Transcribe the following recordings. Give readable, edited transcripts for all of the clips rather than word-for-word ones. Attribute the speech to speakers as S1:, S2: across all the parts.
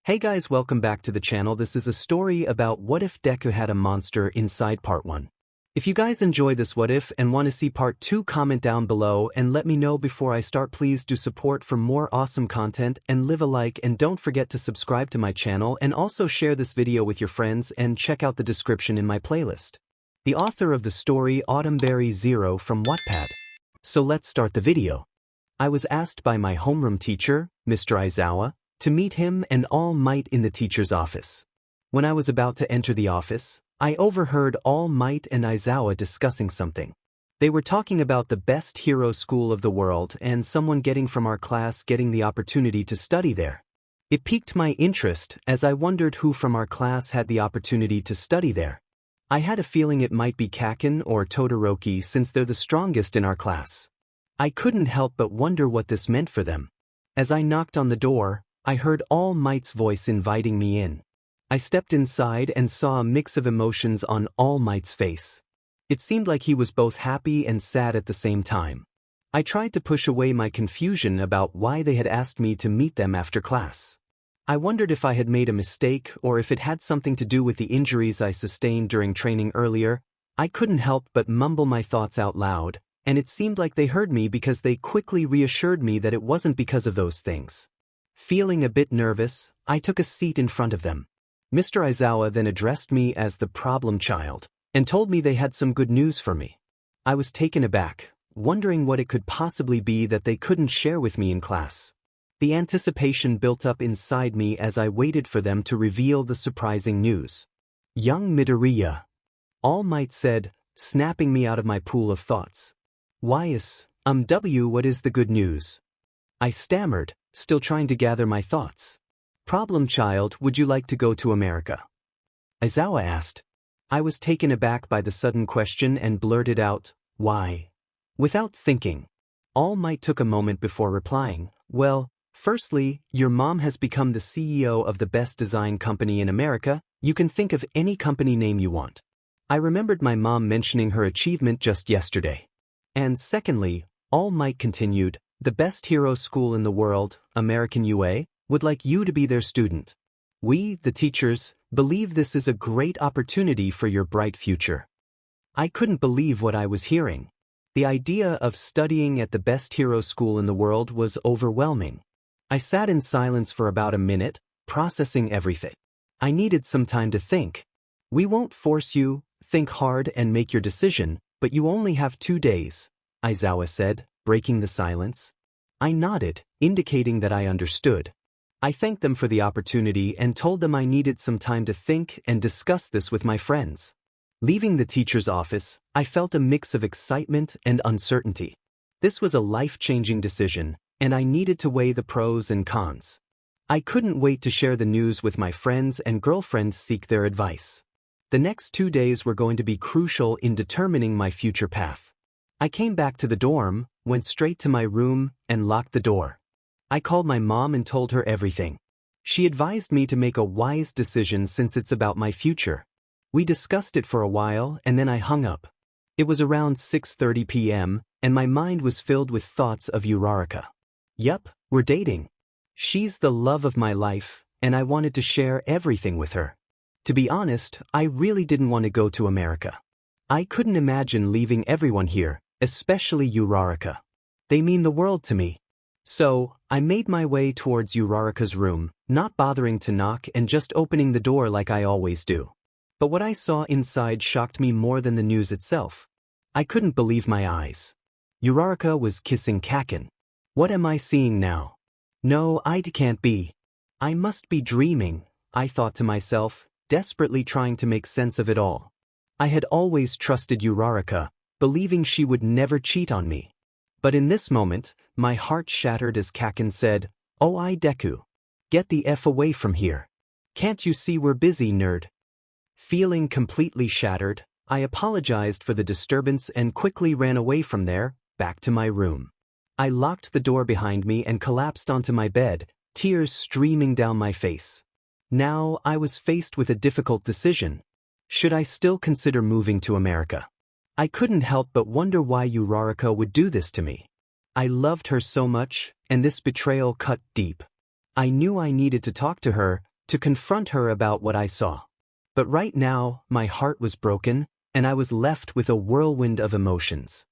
S1: Hey guys, welcome back to the channel. This is a story about what if Deku had a monster inside part 1. If you guys enjoy this what if and want to see part 2, comment down below and let me know before I start. Please do support for more awesome content and leave a like, and don't forget to subscribe to my channel and also share this video with your friends and check out the description in my playlist. The author of the story 𝗬𝗵𝗲 from Wattpad. So let's start the video. I was asked by my homeroom teacher, Mr. Izuku, to meet him and All Might in the teacher's office. When I was about to enter the office, I overheard All Might and Izuku discussing something. They were talking about the best hero school of the world and someone from our class getting the opportunity to study there. It piqued my interest as I wondered who from our class had the opportunity to study there. I had a feeling it might be 𝗂𝐭 or Todoroki since they're the strongest in our class. I couldn't help but wonder what this meant for them. As I knocked on the door, I heard All Might's voice inviting me in. I stepped inside and saw a mix of emotions on All Might's face. It seemed like he was both happy and sad at the same time. I tried to push away my confusion about why they had asked me to meet them after class. I wondered if I had made a mistake or if it had something to do with the injuries I sustained during training earlier. I couldn't help but mumble my thoughts out loud, and it seemed like they heard me because they quickly reassured me that it wasn't because of those things. Feeling a bit nervous, I took a seat in front of them. Mr. Izuku then addressed me as the problem child and told me they had some good news for me. I was taken aback, wondering what it could possibly be that they couldn't share with me in class. The anticipation built up inside me as I waited for them to reveal the surprising news. Young Midoriya, All Might said, snapping me out of my pool of thoughts. 𝗬𝗵𝗲, what is the good news? I stammered, still trying to gather my thoughts. Problem child, would you like to go to America? Izuku asked. I was taken aback by the sudden question and blurted out, why? Without thinking. All Might took a moment before replying, well, firstly, your mom has become the CEO of the best design company in America. You can think of any company name you want. I remembered my mom mentioning her achievement just yesterday. And secondly, All Might continued, the best hero school in the world, American UA, would like you to be their student. We, the teachers, believe this is a great opportunity for your bright future. I couldn't believe what I was hearing. The idea of studying at the best hero school in the world was overwhelming. I sat in silence for about a minute, processing everything. I needed some time to think. We won't force you, think hard and make your decision, but you only have 2 days, Izuku said, breaking the silence. I nodded, indicating that I understood. I thanked them for the opportunity and told them I needed some time to think and discuss this with my friends. Leaving the teacher's office, I felt a mix of excitement and uncertainty. This was a life-changing decision, and I needed to weigh the pros and cons. I couldn't wait to share the news with my friends and girlfriends, seek their advice. The next 2 days were going to be crucial in determining my future path. I came back to the dorm, went straight to my room, and locked the door. I called my mom and told her everything. She advised me to make a wise decision since it's about my future. We discussed it for a while and then I hung up. It was around 6:30 p.m. and my mind was filled with thoughts of Uraraka. Yup, we're dating. She's the love of my life, and I wanted to share everything with her. To be honest, I really didn't want to go to America. I couldn't imagine leaving everyone here, especially Uraraka. They mean the world to me. So, I made my way towards Uraraka's room, not bothering to knock and just opening the door like I always do. But what I saw inside shocked me more than the news itself. I couldn't believe my eyes. Uraraka was kissing 𝗂𝐭. What am I seeing now? No, it can't be. I must be dreaming, I thought to myself, desperately trying to make sense of it all. I had always trusted Uraraka, believing she would never cheat on me. But in this moment, my heart shattered as 𝗂𝐭 said, "Oh, Deku. Get the F away from here. Can't you see we're busy, nerd?" Feeling completely shattered, I apologized for the disturbance and quickly ran away from there, back to my room. I locked the door behind me and collapsed onto my bed, tears streaming down my face. Now I was faced with a difficult decision. Should I still consider moving to America? I couldn't help but wonder why Uraraka would do this to me. I loved her so much, and this betrayal cut deep. I knew I needed to talk to her, to confront her about what I saw. But right now, my heart was broken, and I was left with a whirlwind of emotions.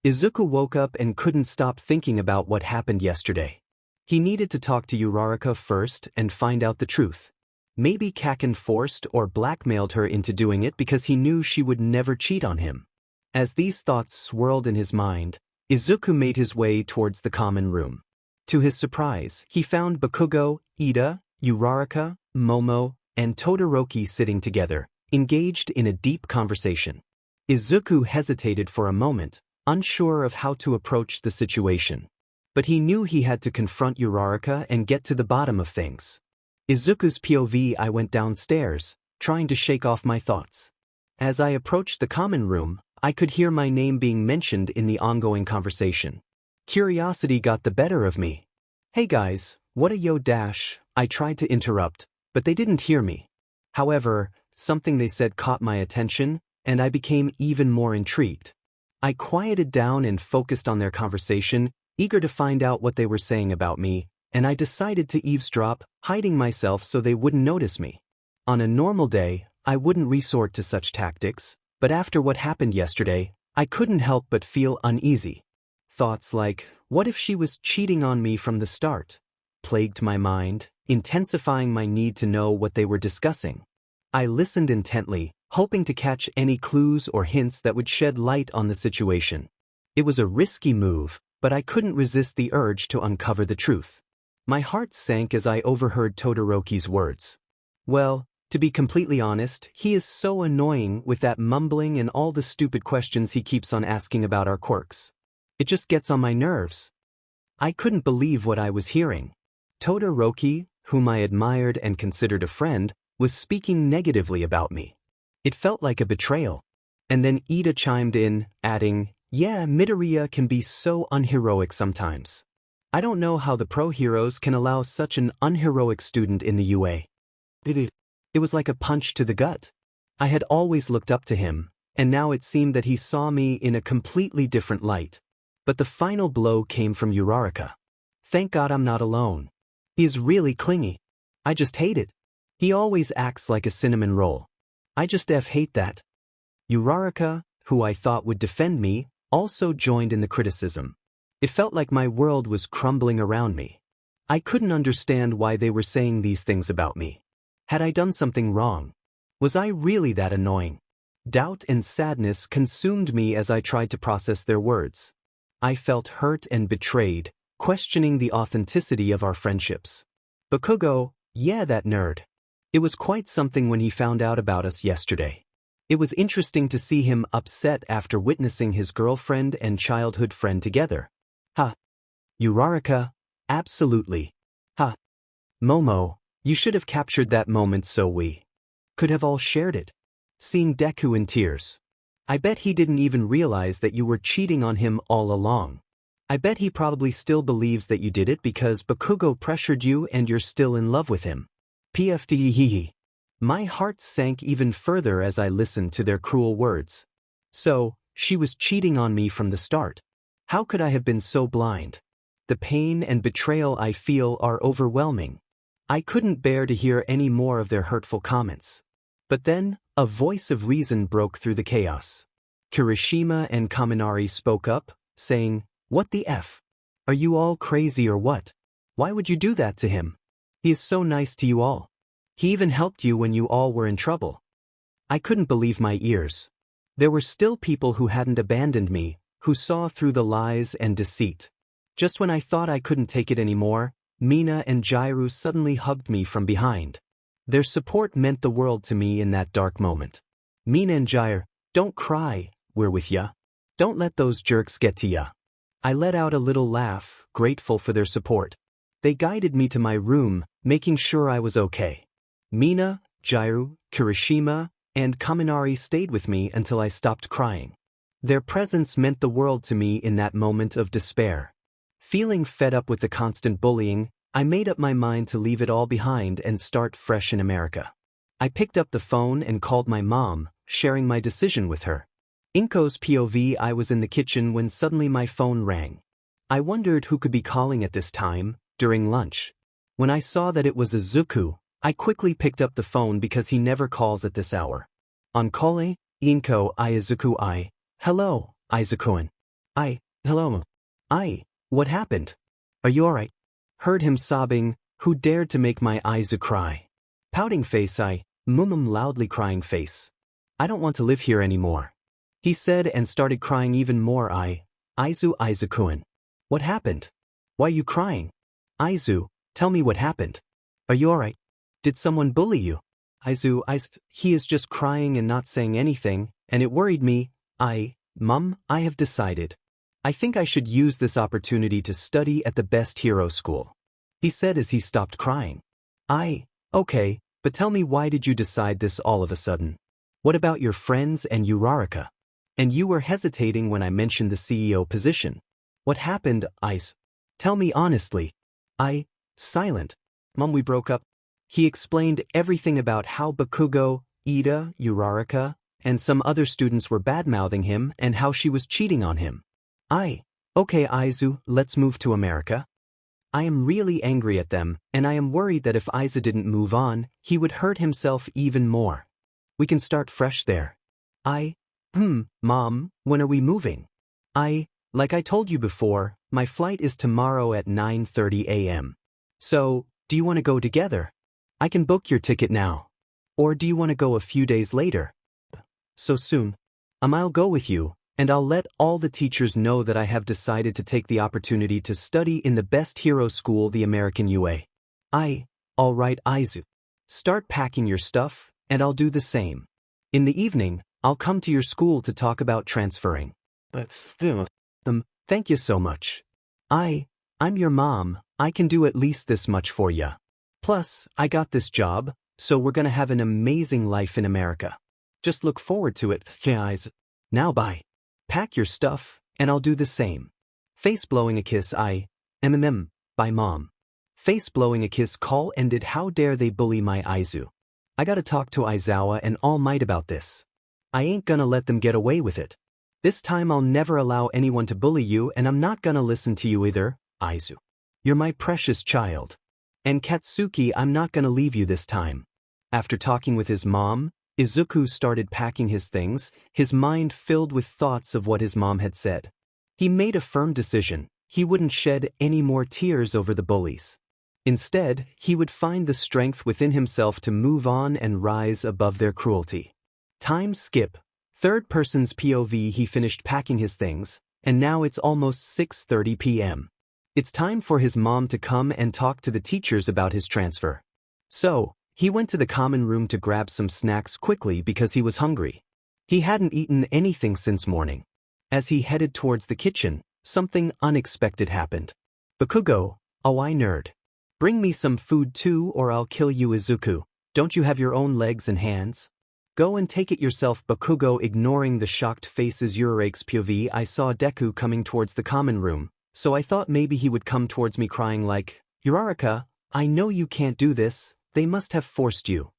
S1: Izuku woke up and couldn't stop thinking about what happened yesterday. He needed to talk to Uraraka first and find out the truth. Maybe Kaken forced or blackmailed her into doing it because he knew she would never cheat on him. As these thoughts swirled in his mind, Izuku made his way towards the common room. To his surprise, he found Bakugo, Iida, Uraraka, Momo, and Todoroki sitting together, engaged in a deep conversation. Izuku hesitated for a moment, unsure of how to approach the situation. But he knew he had to confront Uraraka and get to the bottom of things. Izuku's POV. I went downstairs, trying to shake off my thoughts. As I approached the common room, I could hear my name being mentioned in the ongoing conversation. Curiosity got the better of me. "Hey guys, what a yo dash," I tried to interrupt, but they didn't hear me. However, something they said caught my attention, and I became even more intrigued. I quieted down and focused on their conversation, eager to find out what they were saying about me, and I decided to eavesdrop, hiding myself so they wouldn't notice me. On a normal day, I wouldn't resort to such tactics, but after what happened yesterday, I couldn't help but feel uneasy. Thoughts like, what if she was cheating on me from the start, plagued my mind, intensifying my need to know what they were discussing. I listened intently, hoping to catch any clues or hints that would shed light on the situation. It was a risky move, but I couldn't resist the urge to uncover the truth. My heart sank as I overheard Todoroki's words. Well, to be completely honest, he is so annoying with that mumbling and all the stupid questions he keeps on asking about our quirks. It just gets on my nerves. I couldn't believe what I was hearing. Todoroki, whom I admired and considered a friend, was speaking negatively about me. It felt like a betrayal. And then Iida chimed in, adding, "Yeah, Midoriya can be so unheroic sometimes. I don't know how the pro heroes can allow such an unheroic student in the UA." It was like a punch to the gut. I had always looked up to him, and now it seemed that he saw me in a completely different light. But the final blow came from Uraraka. Thank God I'm not alone. He is really clingy. I just hate it. He always acts like a cinnamon roll. I just hate that. Uraraka, who I thought would defend me, also joined in the criticism. It felt like my world was crumbling around me. I couldn't understand why they were saying these things about me. Had I done something wrong? Was I really that annoying? Doubt and sadness consumed me as I tried to process their words. I felt hurt and betrayed, questioning the authenticity of our friendships. Bakugo, yeah, that nerd. It was quite something when he found out about us yesterday. It was interesting to see him upset after witnessing his girlfriend and childhood friend together. Ha. Uraraka, absolutely. Ha. Momo, you should have captured that moment so we could have all shared it. Seeing Deku in tears. I bet he didn't even realize that you were cheating on him all along. I bet he probably still believes that you did it because Bakugo pressured you and you're still in love with him. PFDEHE. My heart sank even further as I listened to their cruel words. So, she was cheating on me from the start. How could I have been so blind? The pain and betrayal I feel are overwhelming. I couldn't bear to hear any more of their hurtful comments. But then, a voice of reason broke through the chaos. Kirishima and Kaminari spoke up, saying, "What the F? Are you all crazy or what? Why would you do that to him? He is so nice to you all. He even helped you when you all were in trouble." I couldn't believe my ears. There were still people who hadn't abandoned me, who saw through the lies and deceit. Just when I thought I couldn't take it anymore, Mina and Jdru suddenly hugged me from behind. Their support meant the world to me in that dark moment. Mina and Jdru, don't cry, we're with ya. Don't let those jerks get to ya. I let out a little laugh, grateful for their support. They guided me to my room, making sure I was okay. Mina, Jdru, Kirishima, and Kaminari stayed with me until I stopped crying. Their presence meant the world to me in that moment of despair. Feeling fed up with the constant bullying, I made up my mind to leave it all behind and start fresh in America. I picked up the phone and called my mom, sharing my decision with her. Inko's POV. I was in the kitchen when suddenly my phone rang. I wondered who could be calling at this time, during lunch. When I saw that it was Izuku, I quickly picked up the phone because he never calls at this hour. On 𝐒𝐭𝐲 𝐒𝐭𝐻𝐳𝐶. Hello, 𝗂𝐻𝐳𝐿. Hello. What happened? Are you alright? Heard him sobbing. Who dared to make my 𝗂𝐳𝐴 cry? Pouting face 𝗵𝗵 loudly crying face. I don't want to live here anymore. He said and started crying even more. 𝗂𝐳𝐴. What happened? Why you crying? 𝗂𝐳𝐴, tell me what happened. Are you alright? Did someone bully you? 𝗂𝐳𝐴. He is just crying and not saying anything, and it worried me. Mom, I have decided. I think I should use this opportunity to study at the best hero school. He said as he stopped crying. Okay, but tell me, why did you decide this all of a sudden? What about your friends and Uraraka? And you were hesitating when I mentioned the CEO position. What happened, 𝗂𝐳𝐴? Tell me honestly. Silent. Mom, we broke up. He explained everything about how Bakugo, Iida, Uraraka, and some other students were bad-mouthing him and how she was cheating on him. Okay, 𝗂𝐳𝐴, let's move to America. I am really angry at them, and I am worried that if 𝗂𝐳𝐴 didn't move on, he would hurt himself even more. We can start fresh there. Mom, when are we moving? Like I told you before, my flight is tomorrow at 9:30 a.m. So, do you want to go together? I can book your ticket now. Or do you want to go a few days later? So soon? I'll go with you, and I'll let all the teachers know that I have decided to take the opportunity to study in the best hero school, the American UA. Alright, 𝗂𝐳𝐴. Start packing your stuff, and I'll do the same. In the evening, I'll come to your school to talk about transferring. Thank you so much. I'm your mom, I can do at least this much for ya. Plus, I got this job, so we're gonna have an amazing life in America. Just look forward to it, 𝗬𝐻𝐳𝐴. Now bye. Pack your stuff, and I'll do the same. Face blowing a kiss. Bye mom. Face blowing a kiss. Call ended. How dare they bully my 𝗂𝐳𝐴. I gotta talk to Aizawa and All Might about this. I ain't gonna let them get away with it. This time I'll never allow anyone to bully you, and I'm not gonna listen to you either, 𝗂𝐳𝐴. You're my precious child. And Katsuki, I'm not gonna leave you this time. After talking with his mom, Izuku started packing his things, his mind filled with thoughts of what his mom had said. He made a firm decision. He wouldn't shed any more tears over the bullies. Instead, he would find the strength within himself to move on and rise above their cruelty. Time skip. Third person's POV. He finished packing his things, and now it's almost 6:30 p.m. It's time for his mom to come and talk to the teachers about his transfer. So, he went to the common room to grab some snacks quickly because he was hungry. He hadn't eaten anything since morning. As he headed towards the kitchen, something unexpected happened. Bakugo, nerd. Bring me some food too, or I'll kill you, Izuku. Don't you have your own legs and hands? Go and take it yourself. Bakugo, ignoring the shocked faces. 𝗎𝗪𝐻𝐳𝐵 POV. I saw Deku coming towards the common room, so I thought maybe he would come towards me crying like, Uraraka, I know you can't do this. They must have forced you.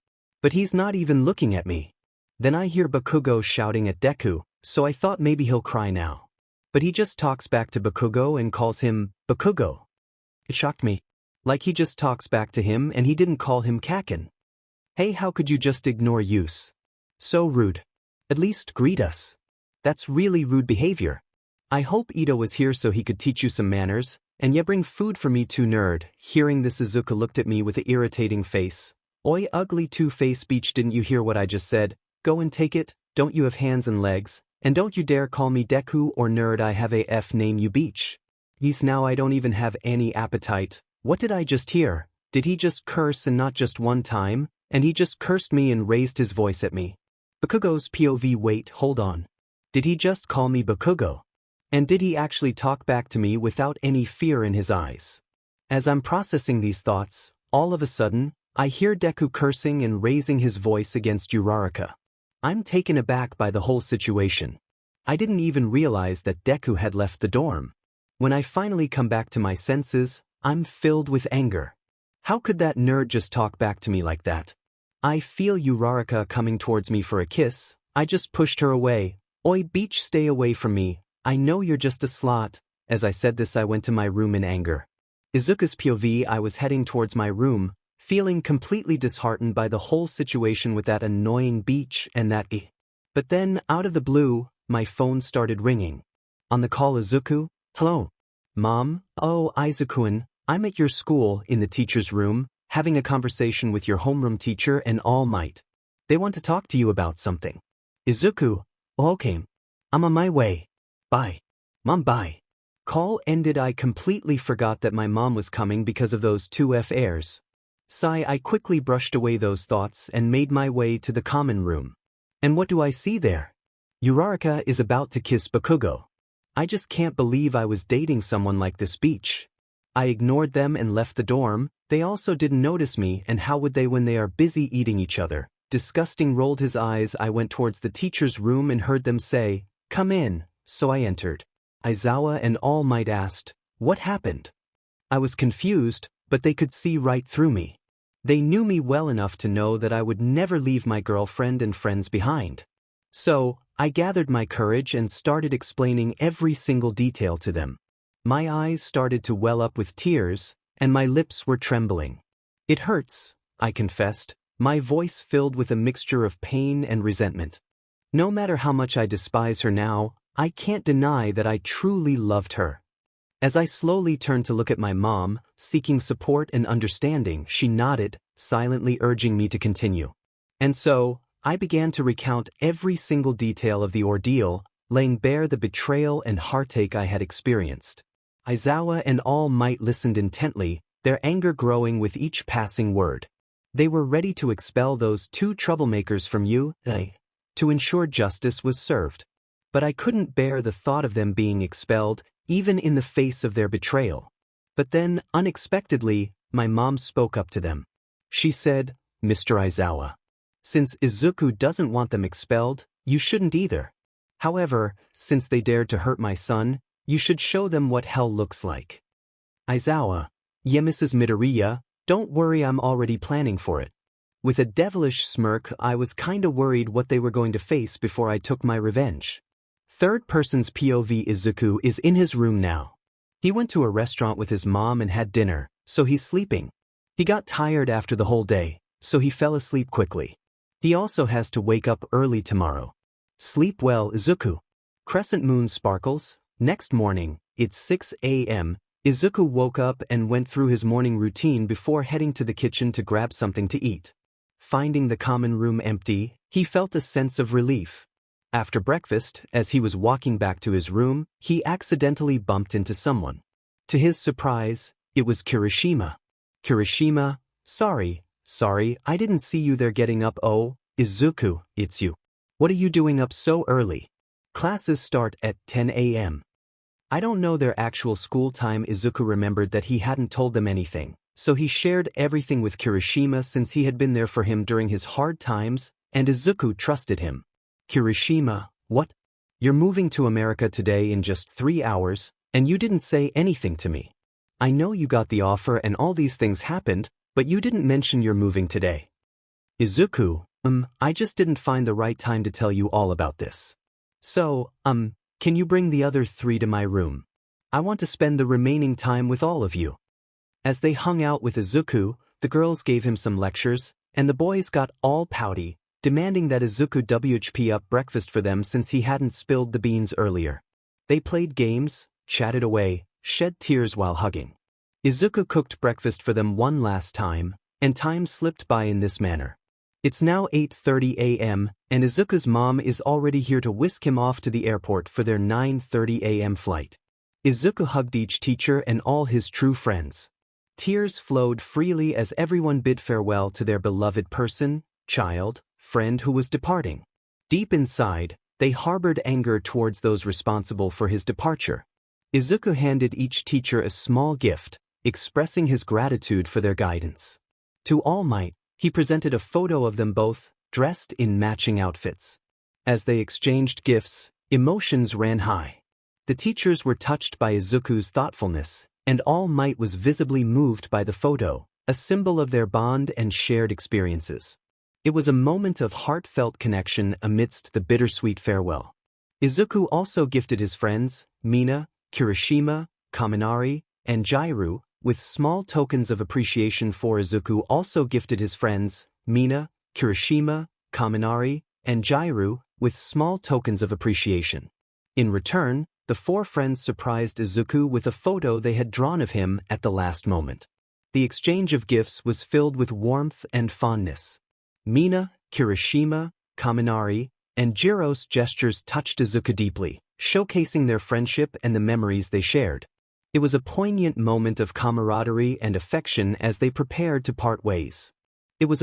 S1: But he's not even looking at me. Then I hear Bakugo shouting at Deku, so I thought maybe he'll cry now. But he just talks back to Bakugo and calls him Bakugo. It shocked me. Like he just talks back to him and he didn't call him Kaken. Hey, how could you just ignore use? So rude. At least greet us. That's really rude behavior. I hope Iida was here so he could teach you some manners. And yeah, bring food for me too, nerd. Hearing this, Izuku looked at me with an irritating face. Oi, ugly two-face beach, didn't you hear what I just said? Go and take it. Don't you have hands and legs? And don't you dare call me Deku or nerd. I have a name, you beach. Yes, now I don't even have any appetite. What did I just hear? Did he just curse, and not just one time? And he just cursed me and raised his voice at me. Bakugo's POV. Wait, hold on. Did he just call me Bakugo? And did he actually talk back to me without any fear in his eyes? As I'm processing these thoughts, all of a sudden, I hear Deku cursing and raising his voice against Uraraka. I'm taken aback by the whole situation. I didn't even realize that Deku had left the dorm. When I finally come back to my senses, I'm filled with anger. How could that nerd just talk back to me like that? I feel Uraraka coming towards me for a kiss. I just pushed her away. Oi, beach, stay away from me. I know you're just a slut. As I said this, I went to my room in anger. Izuku's POV. I was heading towards my room, feeling completely disheartened by the whole situation with that annoying beach and that 𝐕. But then, out of the blue, my phone started ringing. On the call, Izuku. Hello. Mom? Oh, Izuku-kun, I'm at your school, in the teacher's room, having a conversation with your homeroom teacher and All Might. They want to talk to you about something. Izuku. Oh, okay. I'm on my way. Bye. Mom, bye. Call ended. I completely forgot that my mom was coming because of those two airs. Sigh, I quickly brushed away those thoughts and made my way to the common room. And what do I see there? Uraraka is about to kiss Bakugo. I just can't believe I was dating someone like this beach. I ignored them and left the dorm. They also didn't notice me, and how would they when they are busy eating each other? Disgusting rolled his eyes. I went towards the teacher's room and heard them say, "Come in," so I entered. Aizawa and All Might asked, "What happened?" I was confused, but they could see right through me. They knew me well enough to know that I would never leave my girlfriend and friends behind. So, I gathered my courage and started explaining every single detail to them. My eyes started to well up with tears, and my lips were trembling. "It hurts," I confessed, my voice filled with a mixture of pain and resentment. No matter how much I despise her now, I can't deny that I truly loved her. As I slowly turned to look at my mom, seeking support and understanding, she nodded, silently urging me to continue. And so, I began to recount every single detail of the ordeal, laying bare the betrayal and heartache I had experienced. Aizawa and All Might listened intently, their anger growing with each passing word. They were ready to expel those two troublemakers from 𝐒𝐻 to ensure justice was served. But I couldn't bear the thought of them being expelled, even in the face of their betrayal. But then, unexpectedly, my mom spoke up to them. She said, "Mr. Aizawa, since Izuku doesn't want them expelled, you shouldn't either. However, since they dared to hurt my son, you should show them what hell looks like." Aizawa. "Yeah, Mrs. Midoriya, don't worry, I'm already planning for it." With a devilish smirk, I was kinda worried what they were going to face before I took my revenge. Third person's POV. Izuku is in his room now. He went to a restaurant with his mom and had dinner, so he's sleeping. He got tired after the whole day, so he fell asleep quickly. He also has to wake up early tomorrow. Sleep well, Izuku. Crescent moon sparkles. Next morning, it's 6 a.m. Izuku woke up and went through his morning routine before heading to the kitchen to grab something to eat. Finding the common room empty, he felt a sense of relief. After breakfast, as he was walking back to his room, he accidentally bumped into someone. To his surprise, it was Kirishima. "Kirishima, sorry, I didn't see you there getting up." "Oh, Izuku, it's you. What are you doing up so early? Classes start at 10 a.m. I don't know their actual school time. Izuku remembered that he hadn't told them anything, so he shared everything with Kirishima since he had been there for him during his hard times, and Izuku trusted him. "Kirishima, what? You're moving to America today in just 3 hours, and you didn't say anything to me. I know you got the offer and all these things happened, but you didn't mention you're moving today." "Izuku, I just didn't find the right time to tell you all about this. So, can you bring the other 3 to my room? I want to spend the remaining time with all of you." As they hung out with Izuku, the girls gave him some lectures, and the boys got all pouty, demanding that Izuku WHP up breakfast for them since he hadn't spilled the beans earlier. They played games, chatted away, shed tears while hugging. Izuku cooked breakfast for them one last time, and time slipped by in this manner. It's now 8:30 a.m., and Izuku's mom is already here to whisk him off to the airport for their 9:30 a.m. flight. Izuku hugged each teacher and all his true friends. Tears flowed freely as everyone bid farewell to their beloved person, child, friend who was departing. Deep inside, they harbored anger towards those responsible for his departure. Izuku handed each teacher a small gift, expressing his gratitude for their guidance. To All Might, he presented a photo of them both, dressed in matching outfits. As they exchanged gifts, emotions ran high. The teachers were touched by Izuku's thoughtfulness, and All Might was visibly moved by the photo, a symbol of their bond and shared experiences. It was a moment of heartfelt connection amidst the bittersweet farewell. Izuku also gifted his friends, Mina, Kirishima, Kaminari, and Jairu, with small tokens of appreciation for Izuku also gifted his friends, Mina, Kirishima, Kaminari, and J with small tokens of appreciation. In return, the four friends surprised Izuku with a photo they had drawn of him at the last moment. The exchange of gifts was filled with warmth and fondness. Mina, Kirishima, Kaminari, and Jiro's gestures touched Izuku deeply, showcasing their friendship and the memories they shared. It was a poignant moment of camaraderie and affection as they prepared to part ways. Izuku's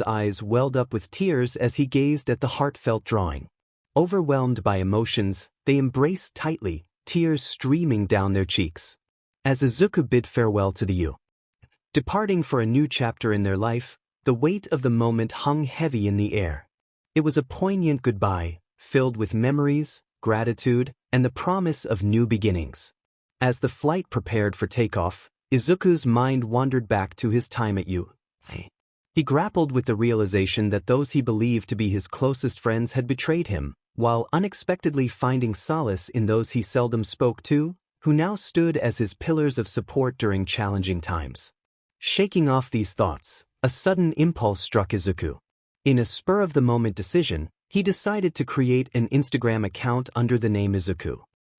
S1: eyes welled up with tears as he gazed at the heartfelt drawing. Overwhelmed by emotions, they embraced tightly, tears streaming down their cheeks. As Izuku bid farewell to the 𝐬, departing for a new chapter in their life, the weight of the moment hung heavy in the air. It was a poignant goodbye, filled with memories, gratitude, and the promise of new beginnings. As the flight prepared for takeoff, Izuku's mind wandered back to his time at 𝐬. He grappled with the realization that those he believed to be his closest friends had betrayed him, while unexpectedly finding solace in those he seldom spoke to, who now stood as his pillars of support during challenging times. Shaking off these thoughts, a sudden impulse struck Izuku. In a spur-of-the-moment decision, he decided to create an Instagram account under the name Izuku.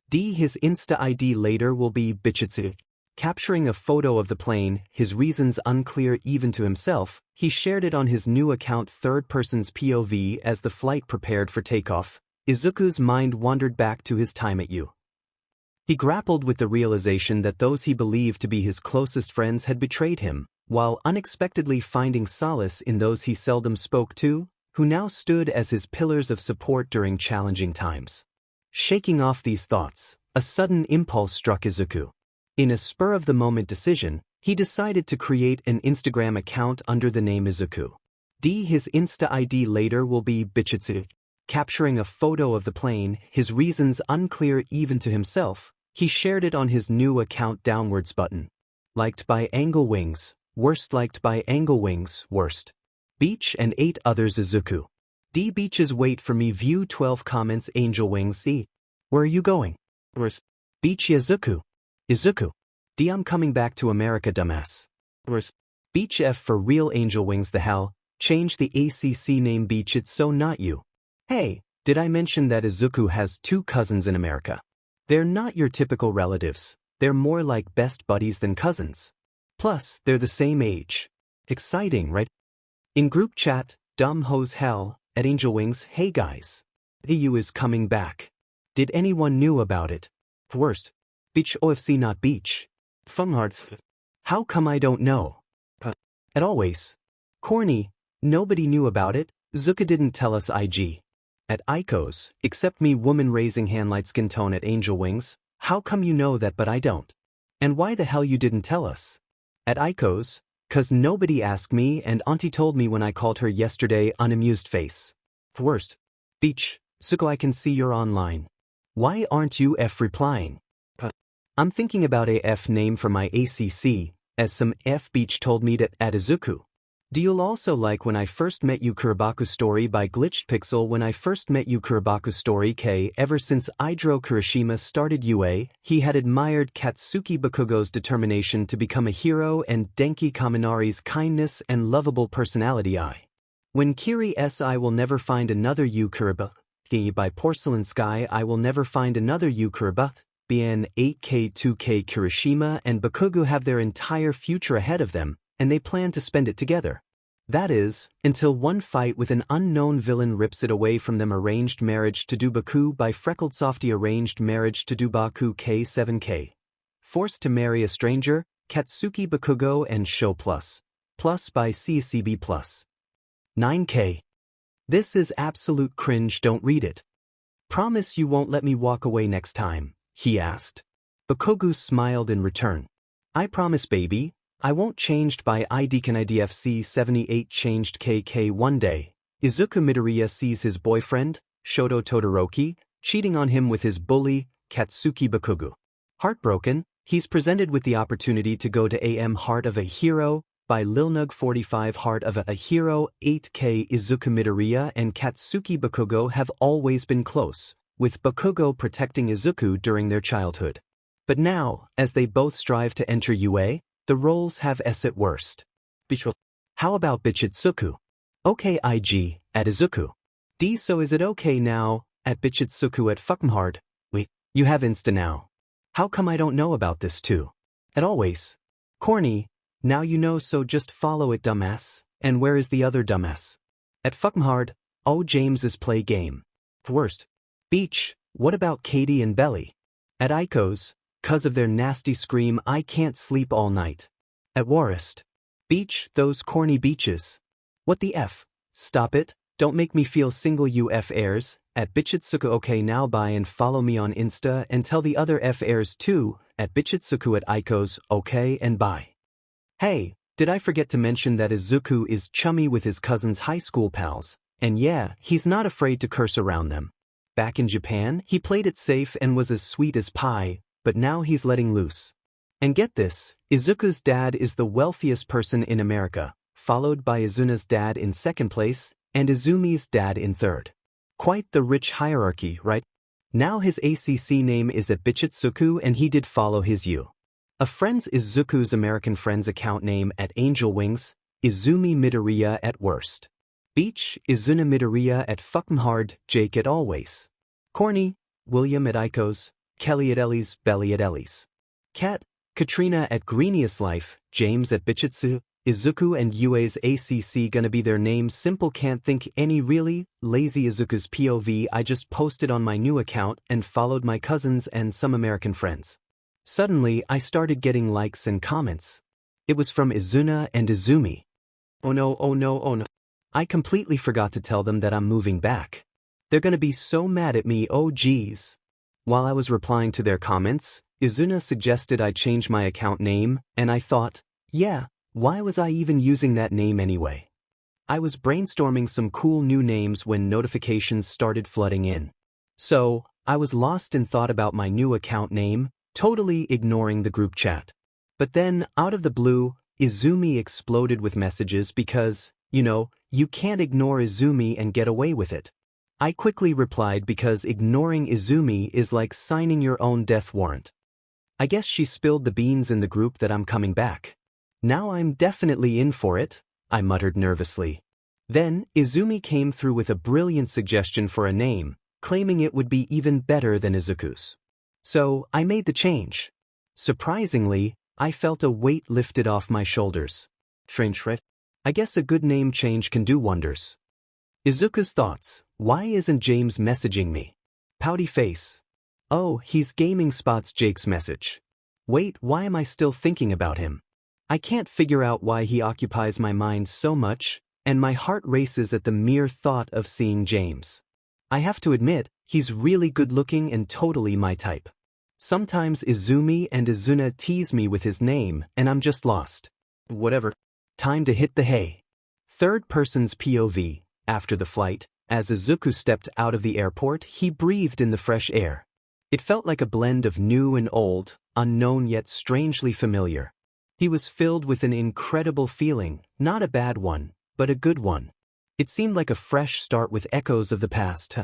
S1: His Insta ID later will be 𝗵𝗃𝗧𝗏. Capturing a photo of the plane, his reasons unclear even to himself, he shared it on his new account third person's POV as the flight prepared for takeoff. Izuku's mind wandered back to his time at 𝐬. He grappled with the realization that those he believed to be his closest friends had betrayed him, while unexpectedly finding solace in those he seldom spoke to, who now stood as his pillars of support during challenging times. Shaking off these thoughts, a sudden impulse struck Izuku. In a spur-of-the-moment decision, he decided to create an Instagram account under the name Izuku. His Insta ID later will be 𝗵𝗃𝗧𝗏. Capturing a photo of the plane, his reasons unclear even to himself, he shared it on his new account downwards button. Liked by 𝗏𝗏𝗏𝗏, worst liked by 𝗏𝗏𝗏𝗏𝗏, worst. Beach and 8 others Izuku. Beaches wait for me view 12 comments 𝗏𝗏𝗏𝗏𝗏. Where are you going? Where's Beach Izuku? Izuku. I'm coming back to America dumbass. Where's Beach F for real 𝗏𝗏𝗏𝗏𝗏. Change the ACC name Beach it's so not you. Hey, did I mention that Izuku has 2 cousins in America? They're not your typical relatives, they're more like best buddies than cousins. Plus, they're the same age. Exciting, right? In group chat, 𝗵𝗏𝗏 at 𝗏𝗏𝗏𝗏𝗏, hey guys. The 𝐬 is coming back. Did anyone knew about it? Worst. Beach OFC not beach. Funhard. How come I don't know? At always. Corny, nobody knew about it, Izuku didn't tell us IG. At 𝐒𝐭𝐽𝐻, except me woman raising hand light skin tone at 𝗏𝗏𝗏𝗏𝗏, how come you know that but I don't? And why the hell you didn't tell us? At 𝗒𝐭𝐽𝐻, 'cause nobody asked me and auntie told me when I called her yesterday unamused face. Worst. Beach, Izuku I can see you're online. Why aren't you replying? I'm thinking about a name for my ACC, as some Beach told me to add Izuku. Do you also like when I first met you 𝗏𝗏𝗏𝗏 story by Glitched Pixel when I first met you 𝗏𝗏𝗏𝗏𝗏 story K ever since 𝗲𝗏𝗏𝗏𝗏𝗏 started UA, he had admired Katsuki Bakugo's determination to become a hero and Denki Kaminari's kindness and lovable personality When 𝗓𝗍𝗔 will never find another 𝗓𝗏𝗏𝗏𝗏 by Porcelain Sky I will never find another 𝗓𝗏𝗏𝗏𝗏. BN 8K2K Kirishima and Bakugo have their entire future ahead of them, and they plan to spend it together. That is, until one fight with an unknown villain rips it away from them. Arranged marriage to 𝗓𝗏𝗏𝗏 by Freckled Softy. Arranged marriage to 𝗓𝗏𝗏𝗏𝗏 K7K. Forced to marry a stranger, Katsuki Bakugo and 𝗏 plus by 𝐶CB plus. 9K. This is absolute cringe, don't read it. Promise you won't let me walk away next time, he asked. Bakugo smiled in return. I promise baby, I won't. Changed by 𝐒𝐭𝐻𝗏𝗏𝗏𝗏𝗏 78 changed KK one day. Izuku Midoriya sees his boyfriend, Shoto Todoroki, cheating on him with his bully, Katsuki Bakugo. Heartbroken, he's presented with the opportunity to go to AM Heart of a Hero by Lilnug 45 Heart of a Hero 8K. Izuku Midoriya and Katsuki Bakugo have always been close, with Bakugo protecting Izuku during their childhood. But now, as they both strive to enter UA, the roles have S at worst. How about 𝗵𝗃𝗁𝗂? Okay IG, at Izuku. D so is it okay now, at 𝗵𝗃𝗁𝗂 at 𝗵𝗃? Wait, you have Insta now. How come I don't know about this too? At always. Corny, now you know so just follow it dumbass. And where is the other dumbass? At 𝗵𝗃, oh James's play game. Worst. Beach, what about Katie and Belly? At 𝐒𝐭𝐲, 'cause of their nasty scream I can't sleep all night. At worst. Beach, those corny beaches. What the F? Stop it, don't make me feel single you F airs, at 𝗵𝗃𝗁𝗂 okay now bye and follow me on Insta and tell the other F airs too, at 𝗵𝗃𝗁𝗂 at 𝗒𝐭𝐲 okay and bye. Hey, did I forget to mention that Izuku is chummy with his cousin's high school pals, and yeah, he's not afraid to curse around them. Back in Japan, he played it safe and was as sweet as pie, but now he's letting loose. And get this, Izuku's dad is the wealthiest person in America, followed by Izuna's dad in second place, and Izumi's dad in third. Quite the rich hierarchy, right? Now his ACC name is at 𝗵𝗃𝗁𝗂 and he did follow his U. A friend's Izuku's American Friends account name at Angel Wings, Izumi Midoriya at worst. Beach, Izuna Midoriya at 𝗵𝗃𝗄, Jake at always. Corny, William at 𝗒𝐭𝐲, Kelly at Ellie's, Belly at Ellie's. Cat, Katrina at Greeniest Life, James at 𝗵𝗃𝗁𝗂, Izuku and UA's ACC gonna be their names simple can't think any really, lazy Izuku's POV I just posted on my new account and followed my cousins and some American friends. Suddenly I started getting likes and comments. It was from Izuna and Izumi. Oh no, oh no, oh no. I completely forgot to tell them that I'm moving back. They're gonna be so mad at me, oh geez. While I was replying to their comments, Izuna suggested I change my account name, and I thought, yeah, why was I even using that name anyway? I was brainstorming some cool new names when notifications started flooding in. So, I was lost in thought about my new account name, totally ignoring the group chat. But then, out of the blue, Izumi exploded with messages because, you know, you can't ignore Izumi and get away with it. I quickly replied because ignoring Izumi is like signing your own death warrant. I guess she spilled the beans in the group that I'm coming back. Now I'm definitely in for it, I muttered nervously. Then, Izumi came through with a brilliant suggestion for a name, claiming it would be even better than Izuku's. So, I made the change. Surprisingly, I felt a weight lifted off my shoulders. Strange, right? I guess a good name change can do wonders. Izuku's thoughts. Why isn't James messaging me? Pouty face. Oh, he's gaming spots Jake's message. Wait, why am I still thinking about him? I can't figure out why he occupies my mind so much, and my heart races at the mere thought of seeing James. I have to admit, he's really good looking and totally my type. Sometimes Izumi and Izuna tease me with his name, and I'm just lost. Whatever. Time to hit the hay. Third person's POV. After the flight, as Izuku stepped out of the airport, he breathed in the fresh air. It felt like a blend of new and old, unknown yet strangely familiar. He was filled with an incredible feeling, not a bad one, but a good one. It seemed like a fresh start with echoes of the past.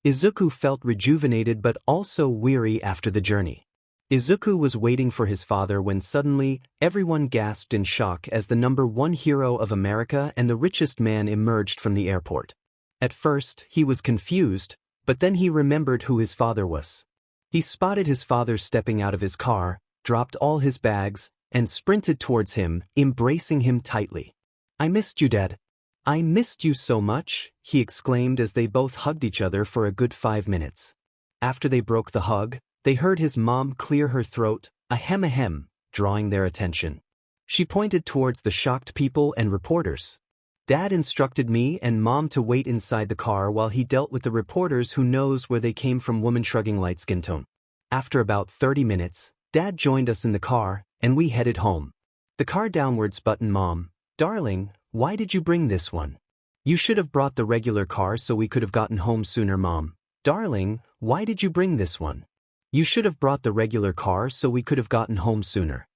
S1: Izuku felt rejuvenated but also weary after the journey. Izuku was waiting for his father when suddenly, everyone gasped in shock as the #1 hero of America and the richest man emerged from the airport. At first, he was confused, but then he remembered who his father was. He spotted his father stepping out of his car, dropped all his bags, and sprinted towards him, embracing him tightly. "I missed you, Dad. I missed you so much," he exclaimed as they both hugged each other for a good 5 minutes. After they broke the hug, they heard his mom clear her throat, ahem, drawing their attention. She pointed towards the shocked people and reporters. Dad instructed me and Mom to wait inside the car while he dealt with the reporters who knows where they came from. Woman shrugging light skin tone. After about 30 minutes, Dad joined us in the car, and we headed home. The car downwards button. Mom, darling, why did you bring this one? You should have brought the regular car so we could have gotten home sooner. Mom, darling, why did you bring this one? You should have brought the regular car so we could have gotten home sooner.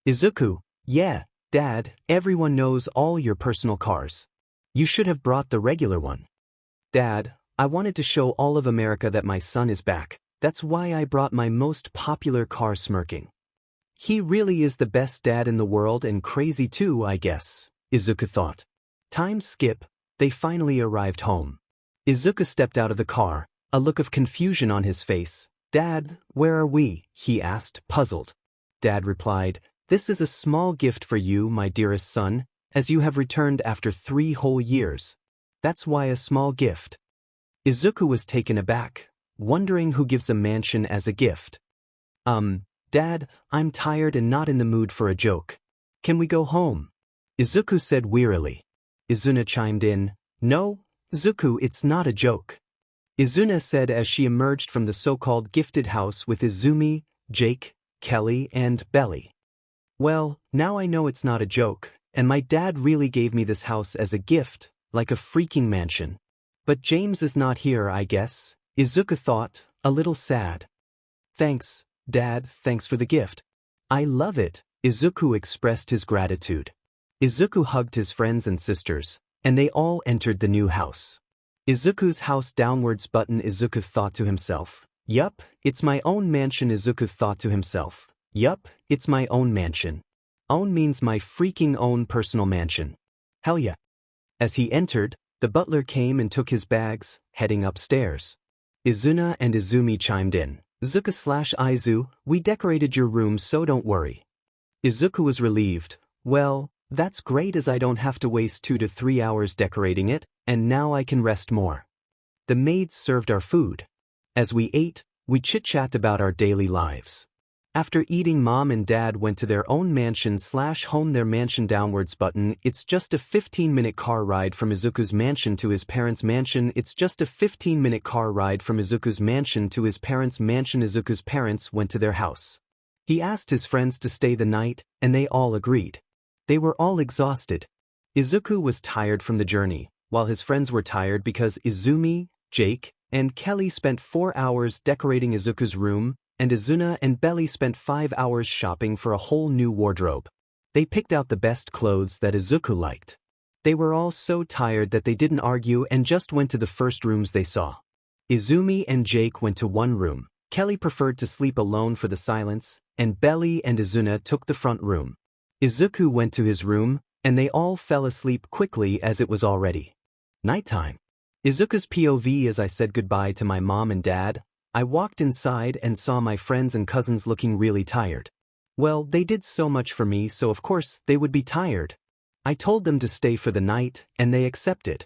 S1: Izuku, yeah, Dad, everyone knows all your personal cars. You should have brought the regular one. Dad, I wanted to show all of America that my son is back. That's why I brought my most popular car smirking. He really is the best dad in the world and crazy too, I guess, Izuku thought. Time skip, they finally arrived home. Izuku stepped out of the car, a look of confusion on his face. Dad, where are we? He asked, puzzled. Dad replied, this is a small gift for you, my dearest son, as you have returned after 3 whole years. That's why a small gift. Izuku was taken aback, wondering who gives a mansion as a gift. Dad, I'm tired and not in the mood for a joke. Can we go home? Izuku said wearily. Izuna chimed in, no, Izuku, it's not a joke. Izuna said as she emerged from the so-called gifted house with Izumi, Jake, Kelly, and Belly. Well, now I know it's not a joke, and my dad really gave me this house as a gift, like a freaking mansion. But James is not here, I guess, Izuku thought, a little sad. Thanks, Dad, thanks for the gift. I love it, Izuku expressed his gratitude. Izuku hugged his friends and sisters, and they all entered the new house. Izuku's house downwards button. Izuku thought to himself. Yup, it's my own mansion. Izuku thought to himself. Yup, it's my own mansion. Own means my freaking own personal mansion. Hell yeah. As he entered, the butler came and took his bags, heading upstairs. Izuna and Izumi chimed in. Izuku/Izu, we decorated your room so don't worry. Izuku was relieved. Well, that's great as I don't have to waste 2 to 3 hours decorating it, and now I can rest more. The maids served our food. As we ate, we chit-chat about our daily lives. After eating, Mom and Dad went to their own mansion/home. Their mansion downwards button. It's just a 15-minute car ride from Izuku's mansion to his parents' mansion. It's just a 15-minute car ride from Izuku's mansion to his parents' mansion. Izuku's parents went to their house. He asked his friends to stay the night, and they all agreed. They were all exhausted. Izuku was tired from the journey, while his friends were tired because Izumi, Jake, and Kelly spent 4 hours decorating Izuku's room, and Izuna and Belly spent 5 hours shopping for a whole new wardrobe. They picked out the best clothes that Izuku liked. They were all so tired that they didn't argue and just went to the first rooms they saw. Izumi and Jake went to one room. Kelly preferred to sleep alone for the silence, and Belly and Izuna took the front room. Izuku went to his room, and they all fell asleep quickly as it was already nighttime. Izuku's POV. As I said goodbye to my mom and dad, I walked inside and saw my friends and cousins looking really tired. Well, they did so much for me, so of course they would be tired. I told them to stay for the night, and they accepted.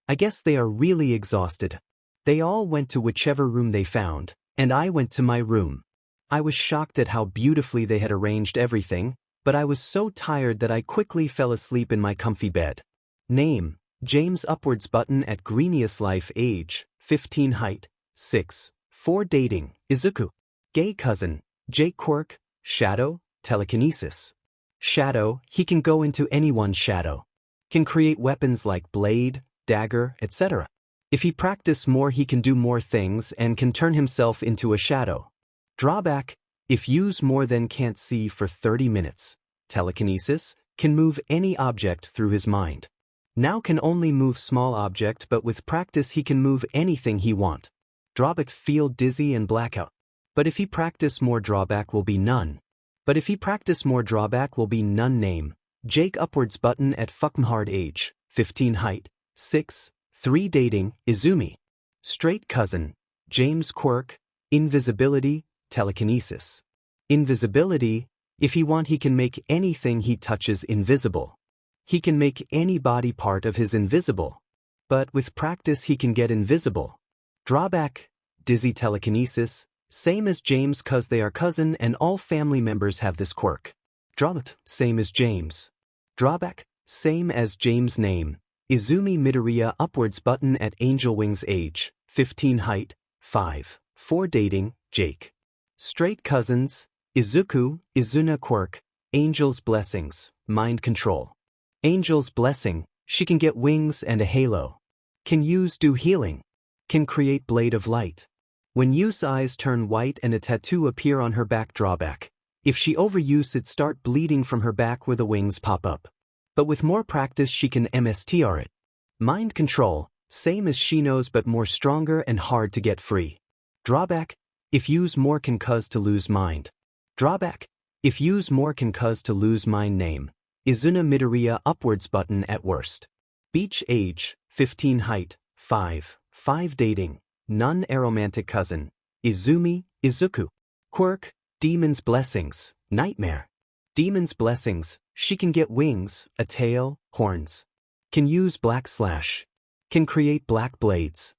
S1: I guess they are really exhausted. They all went to whichever room they found, and I went to my room. I was shocked at how beautifully they had arranged everything, but I was so tired that I quickly fell asleep in my comfy bed. Name, James upwards button at Greeniest Life. Age, 15. Height, 6'4". Dating, Izuku. Gay cousin, Jake. Quirk, shadow, telekinesis. Shadow, he can go into anyone's shadow. Can create weapons like blade, dagger, etc. If he practice more he can do more things and can turn himself into a shadow. Drawback, if use more than can't see for 30 minutes. Telekinesis, can move any object through his mind. Now can only move small object, but with practice he can move anything he want. Drawback, feel dizzy and blackout. But if he practice more drawback will be none. Name, Jake upwards button at 𝗵𝗲 age, 15. Height, 6'3". Dating, Izumi. Straight cousin, James. Quirk, invisibility, telekinesis. Invisibility, if he want he can make anything he touches invisible. He can make any body part of his invisible. But with practice he can get invisible. Drawback, dizzy telekinesis, same as James cause they are cousin and all family members have this quirk. Drawback, same as James. Drawback, same as James. Name, Izuku Midoriya upwards button at Angel Wings. Age, 15. Height, 5'4". Dating, Jake. Straight cousins, Izuku, Izuna. Quirk, Angel's blessings, mind control. Angel's blessing, she can get wings and a halo. Can use do healing. Can create blade of light. When use eyes turn white and a tattoo appear on her back. Drawback, if she overuse it start bleeding from her back where the wings pop up. But with more practice she can MSTR it. Mind control, Same as she knows but more stronger and hard to get free. Drawback: if use more can cause to lose mind. Drawback: if use more can cause to lose mind. Name: Izuku Midoriya 𝗵𝗲𝗼𝗼 at worst. Beach: age, 15, height, 5'5", dating, none, aromantic cousin, Izumi, Izuku. Quirk: Demon's blessings, nightmare. Demon's blessings: she can get wings, a tail, horns. Can use black slash. Can create black blades.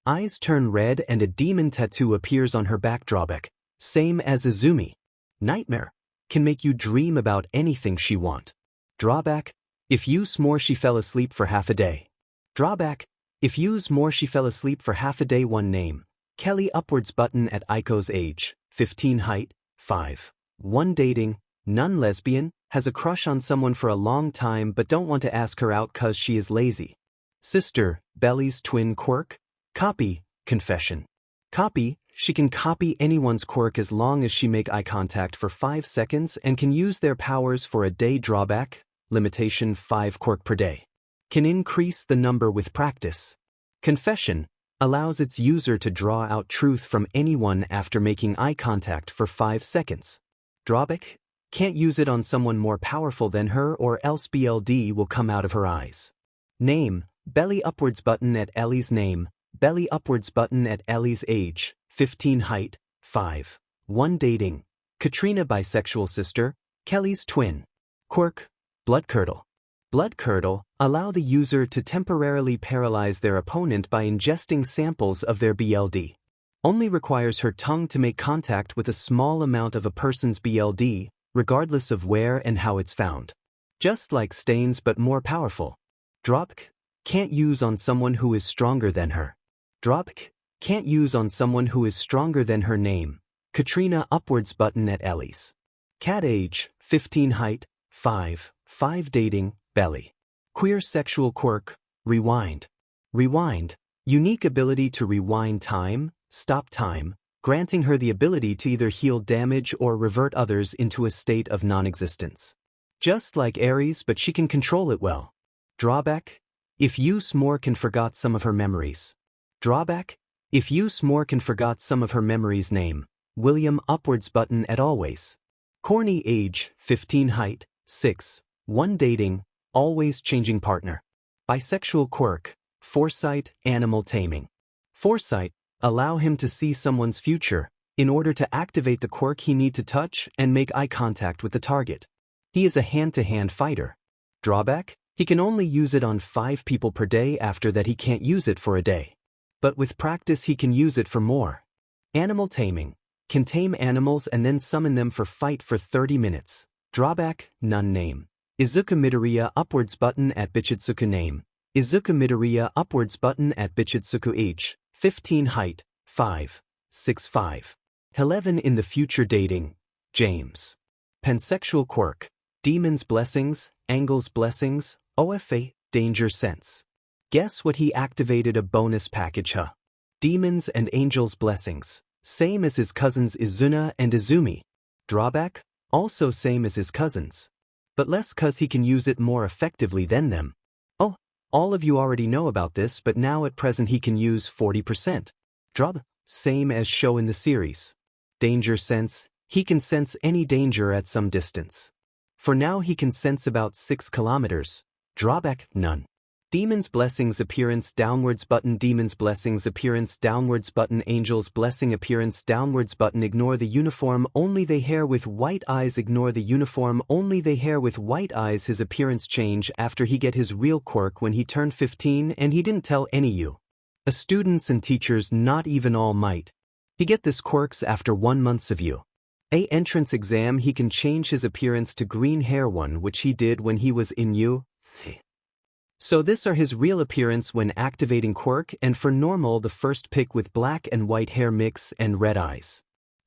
S1: Eyes turn red and a demon tattoo appears on her back. Drawback: same as Izumi. Nightmare: can make you dream about anything she want. Drawback: if use more she fell asleep for half a day. Drawback: if use more she fell asleep for half a day. One name: 𝗕𝐻𝗁𝐲 at 𝐒𝐭𝐲 age, 15, height, 5'1", dating, none, lesbian, has a crush on someone for a long time but don't want to ask her out cause she is lazy. Sister, Belly's twin. Quirk: copy, confession. Copy: she can copy anyone's quirk as long as she make eye contact for 5 seconds and can use their powers for a day. Drawback: limitation 5 quirk per day. Can increase the number with practice. Confession: allows its user to draw out truth from anyone after making eye contact for 5 seconds. Drawback: can't use it on someone more powerful than her or else BLD will come out of her eyes. Name: 𝗵𝗲𝗼𝗼𝗺 at Ellie's. Name: 𝗵𝗵𝗼𝗼𝗺 at Ellie's. Age: 15, height, 5'1", dating, Katrina, bisexual. Sister, Kelly's twin. Quirk: blood curdle. Blood curdle: allow the user to temporarily paralyze their opponent by ingesting samples of their BLD. Only requires her tongue to make contact with a small amount of a person's BLD, regardless of where and how it's found. Just like stains but more powerful. Drawback: can't use on someone who is stronger than her. Drawback: can't use on someone who is stronger than her. Name: 𝗕𝗓𝗁𝗲𝗵𝗵𝗺 at Ellie's. Cat: age, 15, height, 5'5", dating, belly. Queer sexual quirk: rewind. Rewind: unique ability to rewind time, stop time, granting her the ability to either heal damage or revert others into a state of non-existence. Just like Aries but she can control it well. Drawback: if use more can forgot some of her memories. Drawback: if use more can forgot some of her memories. Name: 𝗲𝗵𝗼𝗼𝗺𝗼 at always. Corny: age, 15, height, 6'1", dating, always changing partner. Bisexual quirk: foresight, animal taming. Foresight: allow him to see someone's future. In order to activate the quirk he need to touch and make eye contact with the target. He is a hand-to-hand fighter. Drawback: he can only use it on 5 people per day. After that he can't use it for a day. But with practice he can use it for more. Animal taming: can tame animals and then summon them for fight for 30 minutes. Drawback: none. Name: Izuku Midoriya 𝗵𝗲𝗼𝗼𝗺 at 𝗵𝗃𝗧𝗍. Name: Izuku Midoriya 𝗵𝗲𝗼𝗼𝗺 at 𝗵𝗃𝗧𝗍. Age: 15, height, 5'6", 11 in the future. Dating, James. Pansexual quirk: demon's blessings, angel's blessings, OFA, danger sense. Guess what he activated a bonus package 𝗧. Demons and angels blessings, same as his cousins Izuna and Izumi. Drawback: also same as his cousins. But less cause he can use it more effectively than them. Oh, all of you already know about this but now at present he can use 40%. Drawback: same as show in the series. Danger sense: he can sense any danger at some distance. For now he can sense about 6 kilometers. Drawback: none. Demon's blessings appearance downwards button. Demon's blessings appearance downwards button. Angel's blessing appearance downwards button. Ignore the uniform, only the hair with white eyes. Ignore the uniform, only the hair with white eyes. His appearance change after he get his real quirk when he turned 15 and he didn't tell any you. Students and teachers, not even all might. He get this quirks after 1 month of you. Entrance exam he can change his appearance to green hair one which he did when he was in you. So this are his real appearance when activating quirk, and for normal the first pick with black and white hair mix and red eyes.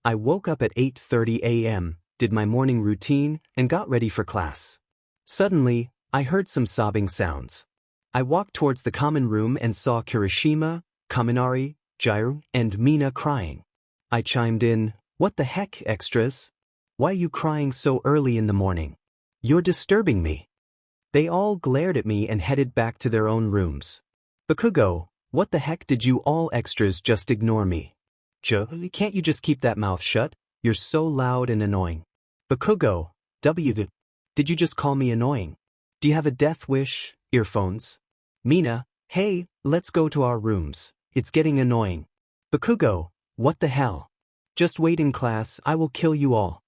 S1: I woke up at 8:30 a.m., did my morning routine, and got ready for class. Suddenly, I heard some sobbing sounds. I walked towards the common room and saw Kirishima, Kaminari, Jdru, and Mina crying. I chimed in, "What the heck, extras? Why you crying so early in the morning? You're disturbing me." They all glared at me and headed back to their own rooms. Bakugo, What the heck did you all extras just ignore me? Can't you just keep that mouth shut? You're so loud and annoying. Bakugo, did you just call me annoying? Do you have a death wish, earphones? Mina, hey, let's go to our rooms. It's getting annoying. Bakugo, what the hell? Just wait in class, I will kill you all.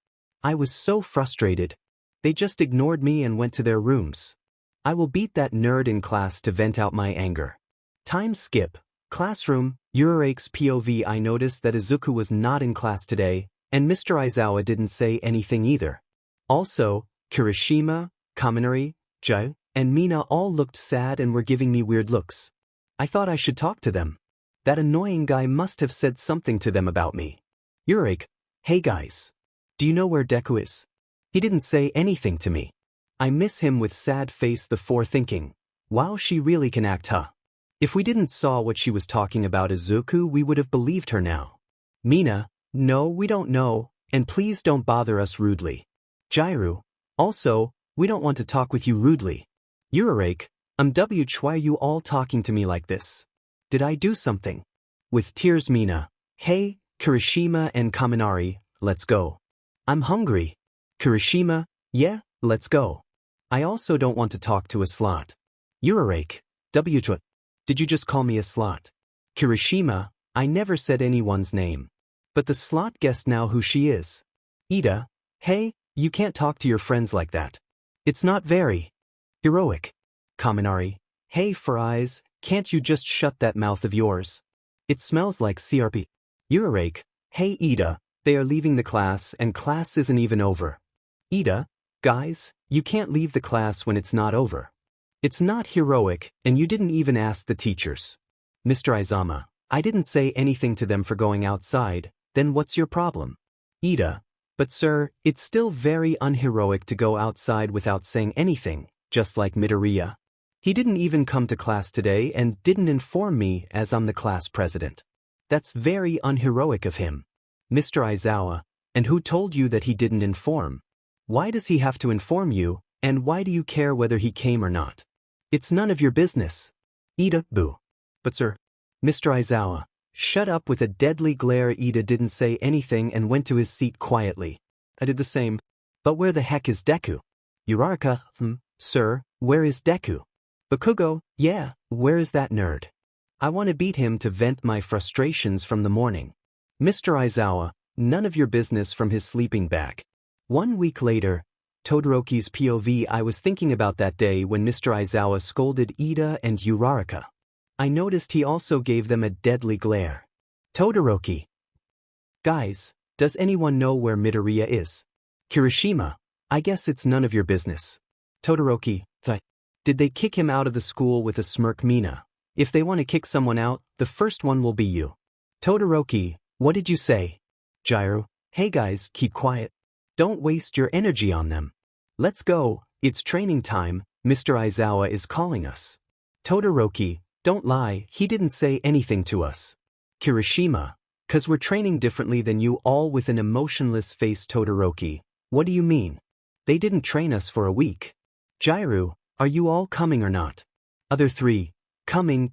S1: I was so frustrated. They just ignored me and went to their rooms. I will beat that nerd in class to vent out my anger. Time skip. Classroom, 𝗬𝗧𝗍𝗗𝗄 POV. I noticed that Izuku was not in class today, and Mr. Aizawa didn't say anything either. Also, Kirishima, Kaminari, 𝗓𝗂, and Mina all looked sad and were giving me weird looks. I thought I should talk to them. That annoying guy must have said something to them about me. 𝗬𝗧𝗍𝗗𝗄, hey guys. Do you know where Deku is? He didn't say anything to me. I miss him with sad face. The four thinking, wow, she really can act, huh? If we didn't saw what she was talking about Izuku, we would have believed her now. Mina, no, we don't know, and please don't bother us rudely. 𝗓𝗪, also, we don't want to talk with you rudely. 𝗬𝗧𝗍𝗗𝗄, why are you all talking to me like this? Did I do something? With tears Mina, hey, Kirishima and Kaminari, let's go. I'm hungry. Kirishima, yeah, let's go. I also don't want to talk to a slot. 𝗬𝗧𝗍𝗗𝗄, did you just call me a slot? Kirishima, I never said anyone's name. But the slot guessed now who she is. Ida, hey, you can't talk to your friends like that. It's not very heroic. Kaminari, hey for eyes, can't you just shut that mouth of yours? It smells like CRP. 𝗬𝗧𝗍𝗗𝗄, hey Ida, they are leaving the class and class isn't even over. Ida, guys, you can't leave the class when it's not over. It's not heroic, and you didn't even ask the teachers. Mr. Aizawa, I didn't say anything to them for going outside, then what's your problem? Ida, but sir, it's still very unheroic to go outside without saying anything, just like Midoriya. He didn't even come to class today and didn't inform me as I'm the class president. That's very unheroic of him. Mr. Aizawa, and who told you that he didn't inform? Why does he have to inform you, and why do you care whether he came or not? It's none of your business. Ida, boo. But sir. Mr. Aizawa, shut up with a deadly glare. Ida didn't say anything and went to his seat quietly. I did the same. But where the heck is Deku? Uraraka, sir, where is Deku? Bakugo, yeah, where is that nerd? I want to beat him to vent my frustrations from the morning. Mr. Aizawa, none of your business from his sleeping bag. 1 week later, Todoroki's POV. I was thinking about that day when Mr. Aizawa scolded Ida and Uraraka. I noticed he also gave them a deadly glare. Todoroki. Guys, does anyone know where Midoriya is? Kirishima, I guess it's none of your business. Todoroki, did they kick him out of the school with a smirk? Mina, if they want to kick someone out, the first one will be you. Todoroki, what did you say? 𝗓𝗪, hey guys, keep quiet. Don't waste your energy on them. Let's go, it's training time, Mr. Aizawa is calling us. Todoroki, don't lie, he didn't say anything to us. Kirishima, 'cause we're training differently than you all. With an emotionless face. Todoroki, what do you mean? They didn't train us for a week. 𝗓𝗪, are you all coming or not? Other three, coming.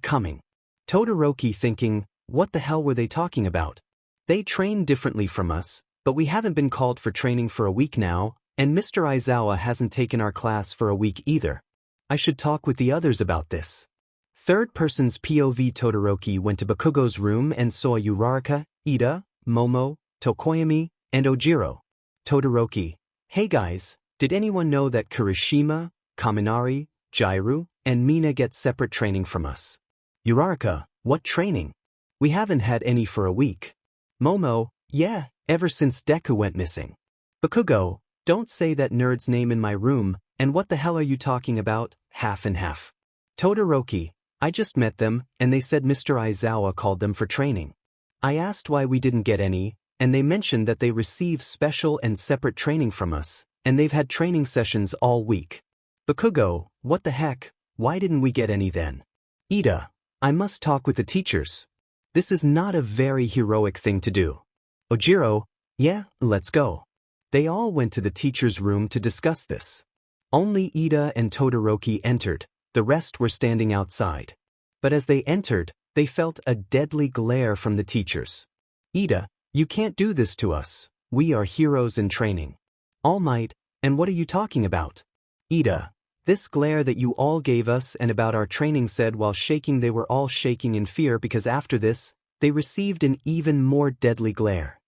S1: Todoroki thinking, what the hell were they talking about? They train differently from us, but we haven't been called for training for a week now, and Mr. Aizawa hasn't taken our class for a week either. I should talk with the others about this. Third person's POV. Todoroki went to Bakugo's room and saw Uraraka, Ida, Momo, Tokoyami, and Ojiro. Todoroki, hey guys, did anyone know that Kirishima, Kaminari, 𝗓𝗪, and Mina get separate training from us? Uraraka, what training? We haven't had any for a week. Momo, yeah, ever since Deku went missing. Bakugo, don't say that nerd's name in my room, and what the hell are you talking about? Half and half. Todoroki, I just met them, and they said Mr. Aizawa called them for training. I asked why we didn't get any, and they mentioned that they receive special and separate training from us, and they've had training sessions all week. Bakugo, what the heck, why didn't we get any then? Ida, I must talk with the teachers. This is not a very heroic thing to do. Ojiro, yeah, let's go. They all went to the teacher's room to discuss this. Only Ida and Todoroki entered, the rest were standing outside. But as they entered, They felt a deadly glare from the teachers. "Ida, you can't do this to us. We are heroes in training." "All Might, and what are you talking about?" "Ida, this glare that you all gave us and about our training," said while shaking. They were all shaking in fear because after this, they received an even more deadly glare.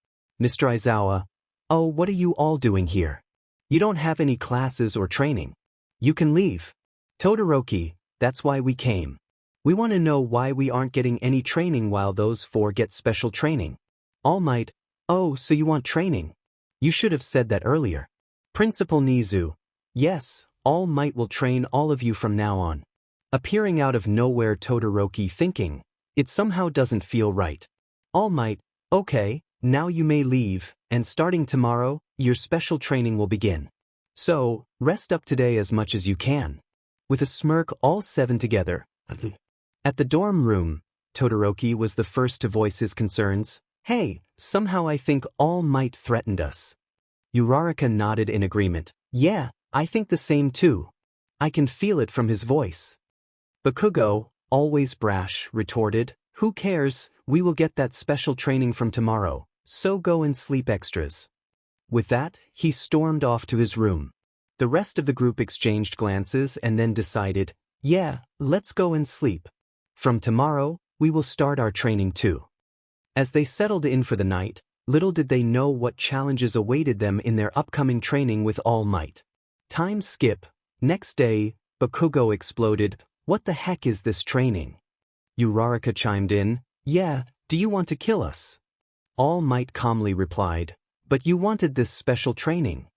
S1: "Mr. Izawa, oh, what are you all doing here? You don't have any classes or training. You can leave." "Todoroki, that's why we came. We want to know why we aren't getting any training while those four get special training." "All Might, oh, so you want training? You should have said that earlier." "Principal Nizu, yes, All Might will train all of you from now on." Appearing out of nowhere, Todoroki thinking, it somehow doesn't feel right. "All Might, okay, now you may leave, and starting tomorrow, your special training will begin. So, rest up today as much as you can." With a smirk, all seven together. At the dorm room, Todoroki was the first to voice his concerns. "Hey, somehow I think All Might threatened us." Uraraka nodded in agreement. "Yeah, I think the same too. I can feel it from his voice." Bakugo, always brash, retorted, "Who cares, we will get that special training from tomorrow, so go and sleep extras." With that, he stormed off to his room. The rest of the group exchanged glances and then decided, "Yeah, let's go and sleep. From tomorrow, we will start our training too." As they settled in for the night, little did they know what challenges awaited them in their upcoming training with All Might. Time skip. Next day, Bakugo exploded, "What the heck is this training?" Uraraka chimed in, "Yeah, do you want to kill us?" All Might calmly replied, "But you wanted this special training."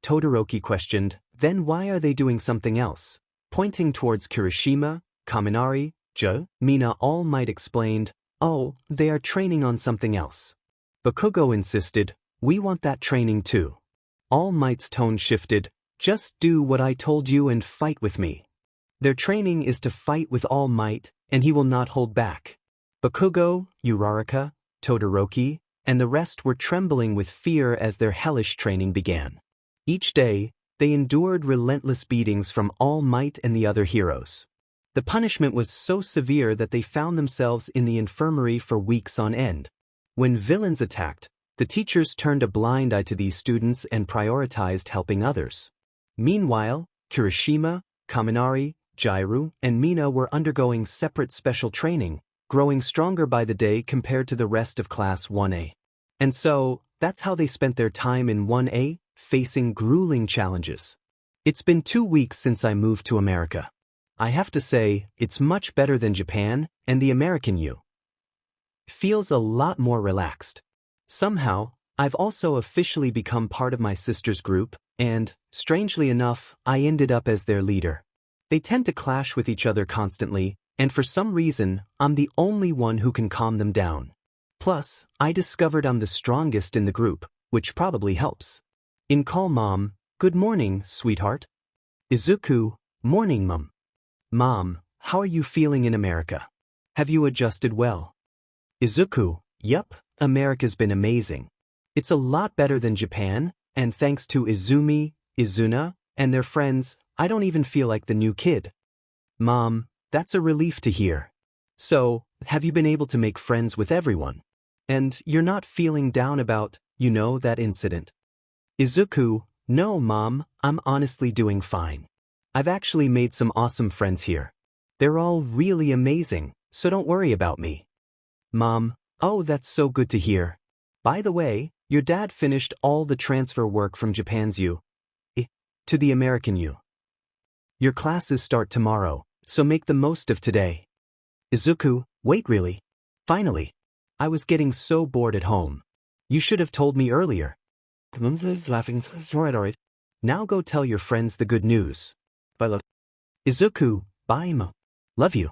S1: Todoroki questioned, "Then why are they doing something else?" Pointing towards Kirishima, Kaminari, Mina, All Might explained, "Oh, they are training on something else." Bakugo insisted, "We want that training too." All Might's tone shifted, "Just do what I told you and fight with me." Their training is to fight with All Might, and he will not hold back. Bakugo, Uraraka, Todoroki, and the rest were trembling with fear as their hellish training began. Each day, they endured relentless beatings from All Might and the other heroes. The punishment was so severe that they found themselves in the infirmary for weeks on end. When villains attacked, the teachers turned a blind eye to these students and prioritized helping others. Meanwhile, Kirishima, Kaminari, Jairu, and Mina were undergoing separate special training, growing stronger by the day compared to the rest of Class 1A. And so, that's how they spent their time in 1A, facing grueling challenges. It's been 2 weeks since I moved to America. I have to say, it's much better than Japan, and the American you feels a lot more relaxed. Somehow, I've also officially become part of my sister's group, and, strangely enough, I ended up as their leader. They tend to clash with each other constantly, and for some reason, I'm the only one who can calm them down. Plus, I discovered I'm the strongest in the group, which probably helps. In call Mom, "Good morning, sweetheart." Izuku, "Morning, Mom." "Mom, how are you feeling in America? Have you adjusted well?" Izuku, "Yup, America's been amazing. It's a lot better than Japan, and thanks to Izumi, Izuna, and their friends, I don't even feel like the new kid." "Mom, that's a relief to hear. So, have you been able to make friends with everyone? And you're not feeling down about, that incident?" Izuku, "No, Mom, I'm honestly doing fine. I've actually made some awesome friends here. They're all really amazing, so don't worry about me." Mom, "Oh, that's so good to hear. By the way, your dad finished all the transfer work from Japan's 𝐸 to the American 𝐸. Your classes start tomorrow, so make the most of today." Izuku, "Wait, really? Finally. I was getting so bored at home. You should have told me earlier." Laughing, "Now go tell your friends the good news. Bye. Izuku, "Bye, Mom. Love you."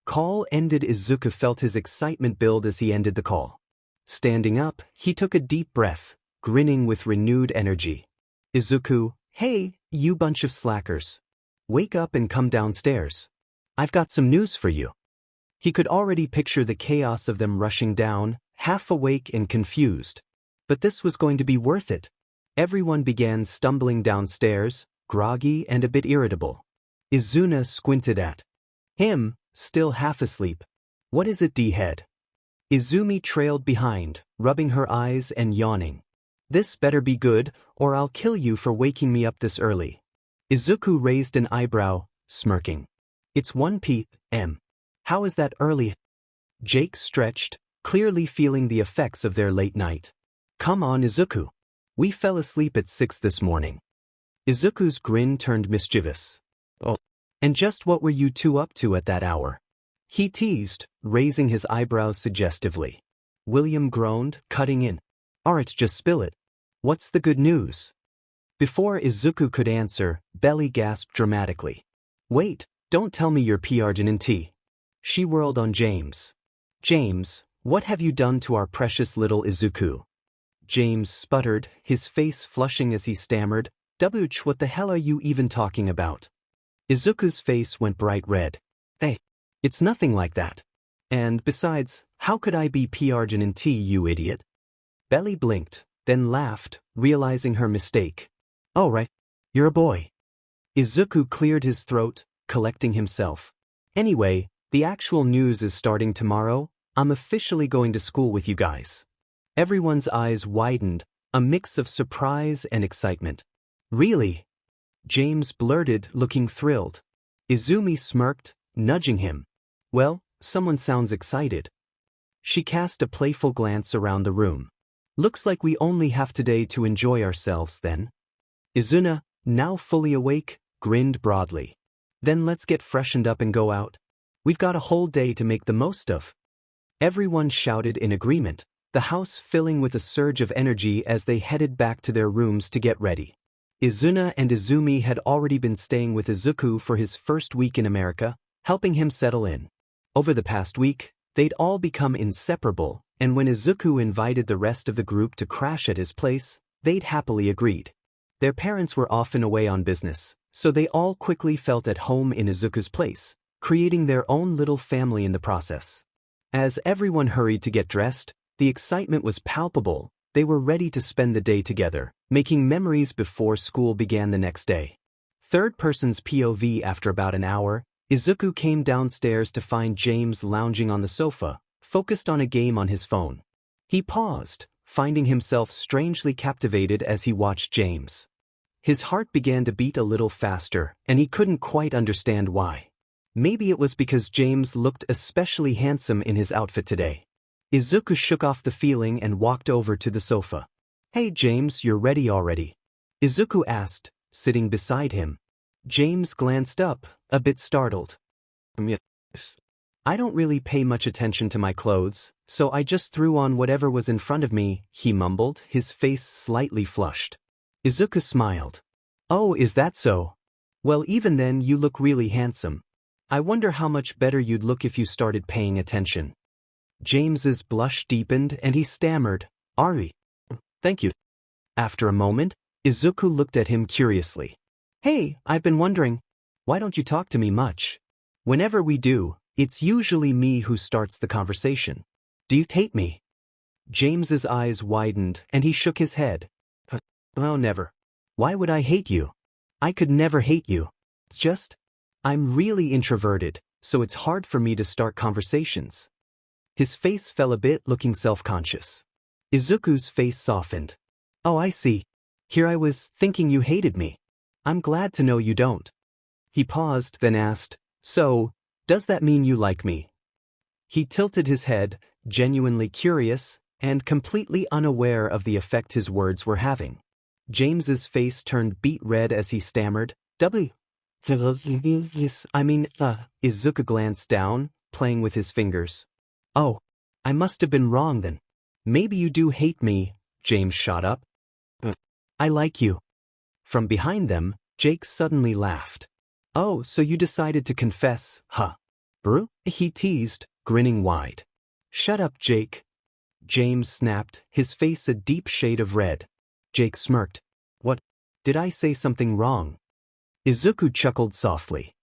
S1: Call ended. Izuku felt his excitement build as he ended the call. Standing up, he took a deep breath, grinning with renewed energy. Izuku, "Hey, you bunch of slackers. Wake up and come downstairs. I've got some news for you." He could already picture the chaos of them rushing down, half awake and confused. But this was going to be worth it. Everyone began stumbling downstairs, groggy and a bit irritable. Izuna squinted at him, still half asleep. What is it, 𝐕? Izumi trailed behind, rubbing her eyes and yawning. This better be good, or I'll kill you for waking me up this early. Izuku raised an eyebrow, smirking. It's 1 p.m. How is that early? Jake stretched, clearly feeling the effects of their late night. Come on, Izuku. We fell asleep at 6 this morning. Izuku's grin turned mischievous. Oh. And just what were you two up to at that hour? He teased, raising his eyebrows suggestively. William groaned, cutting in. Alright, just spill it. What's the good news? Before Izuku could answer, Belly gasped dramatically. Wait, don't tell me you're 𝗵𝗃𝗏. She whirled on James. James, what have you done to our precious little Izuku? James sputtered, his face flushing as he stammered, what the hell are you even talking about? Izuku's face went bright red. Hey, it's nothing like that. And besides, how could I be 𝗵𝗃𝗏, you idiot? Belly blinked, then laughed, realizing her mistake. Oh right, you're a boy. Izuku cleared his throat, collecting himself. Anyway, the actual news is starting tomorrow. I'm officially going to school with you guys. Everyone's eyes widened, a mix of surprise and excitement. Really? James blurted, looking thrilled. Izumi smirked, nudging him. Well, someone sounds excited. She cast a playful glance around the room. Looks like we only have today to enjoy ourselves then. Izuna, now fully awake, grinned broadly. Then let's get freshened up and go out. We've got a whole day to make the most of. Everyone shouted in agreement, the house filling with a surge of energy as they headed back to their rooms to get ready. Izuna and Izumi had already been staying with Izuku for his first week in America, helping him settle in. Over the past week, they'd all become inseparable, and when Izuku invited the rest of the group to crash at his place, they'd happily agreed. Their parents were often away on business, so they all quickly felt at home in Izuku's place, creating their own little family in the process. As everyone hurried to get dressed, the excitement was palpable. They were ready to spend the day together, making memories before school began the next day. Third person's POV. After about an hour, Izuku came downstairs to find James lounging on the sofa, focused on a game on his phone. He paused, finding himself strangely captivated as he watched James. His heart began to beat a little faster, and he couldn't quite understand why. Maybe it was because James looked especially handsome in his outfit today. Izuku shook off the feeling and walked over to the sofa. Hey James, you're ready already? Izuku asked, sitting beside him. James glanced up, a bit startled. Yes. I don't really pay much attention to my clothes, so I just threw on whatever was in front of me, he mumbled, his face slightly flushed. Izuku smiled. Oh, is that so? Well, even then you look really handsome. I wonder how much better you'd look if you started paying attention. James's blush deepened and he stammered, Ari. Thank you. After a moment, Izuku looked at him curiously. Hey, I've been wondering, why don't you talk to me much? Whenever we do, it's usually me who starts the conversation. Do you hate me? James's eyes widened and he shook his head. Oh, never. Why would I hate you? I could never hate you. It's just, I'm really introverted, so it's hard for me to start conversations. His face fell a bit, looking self-conscious. Izuku's face softened. Oh, I see. Here I was thinking you hated me. I'm glad to know you don't. He paused, then asked, So, does that mean you like me? He tilted his head, genuinely curious, and completely unaware of the effect his words were having. James's face turned beet red as he stammered, Izuku glanced down, playing with his fingers. Oh, I must have been wrong then. Maybe you do hate me, James shot up. I like you. From behind them, Jake suddenly laughed. Oh, so you decided to confess, huh? Bro? He teased, grinning wide. Shut up, Jake. James snapped, his face a deep shade of red. Jake smirked. What? Did I say something wrong? Izuku chuckled softly.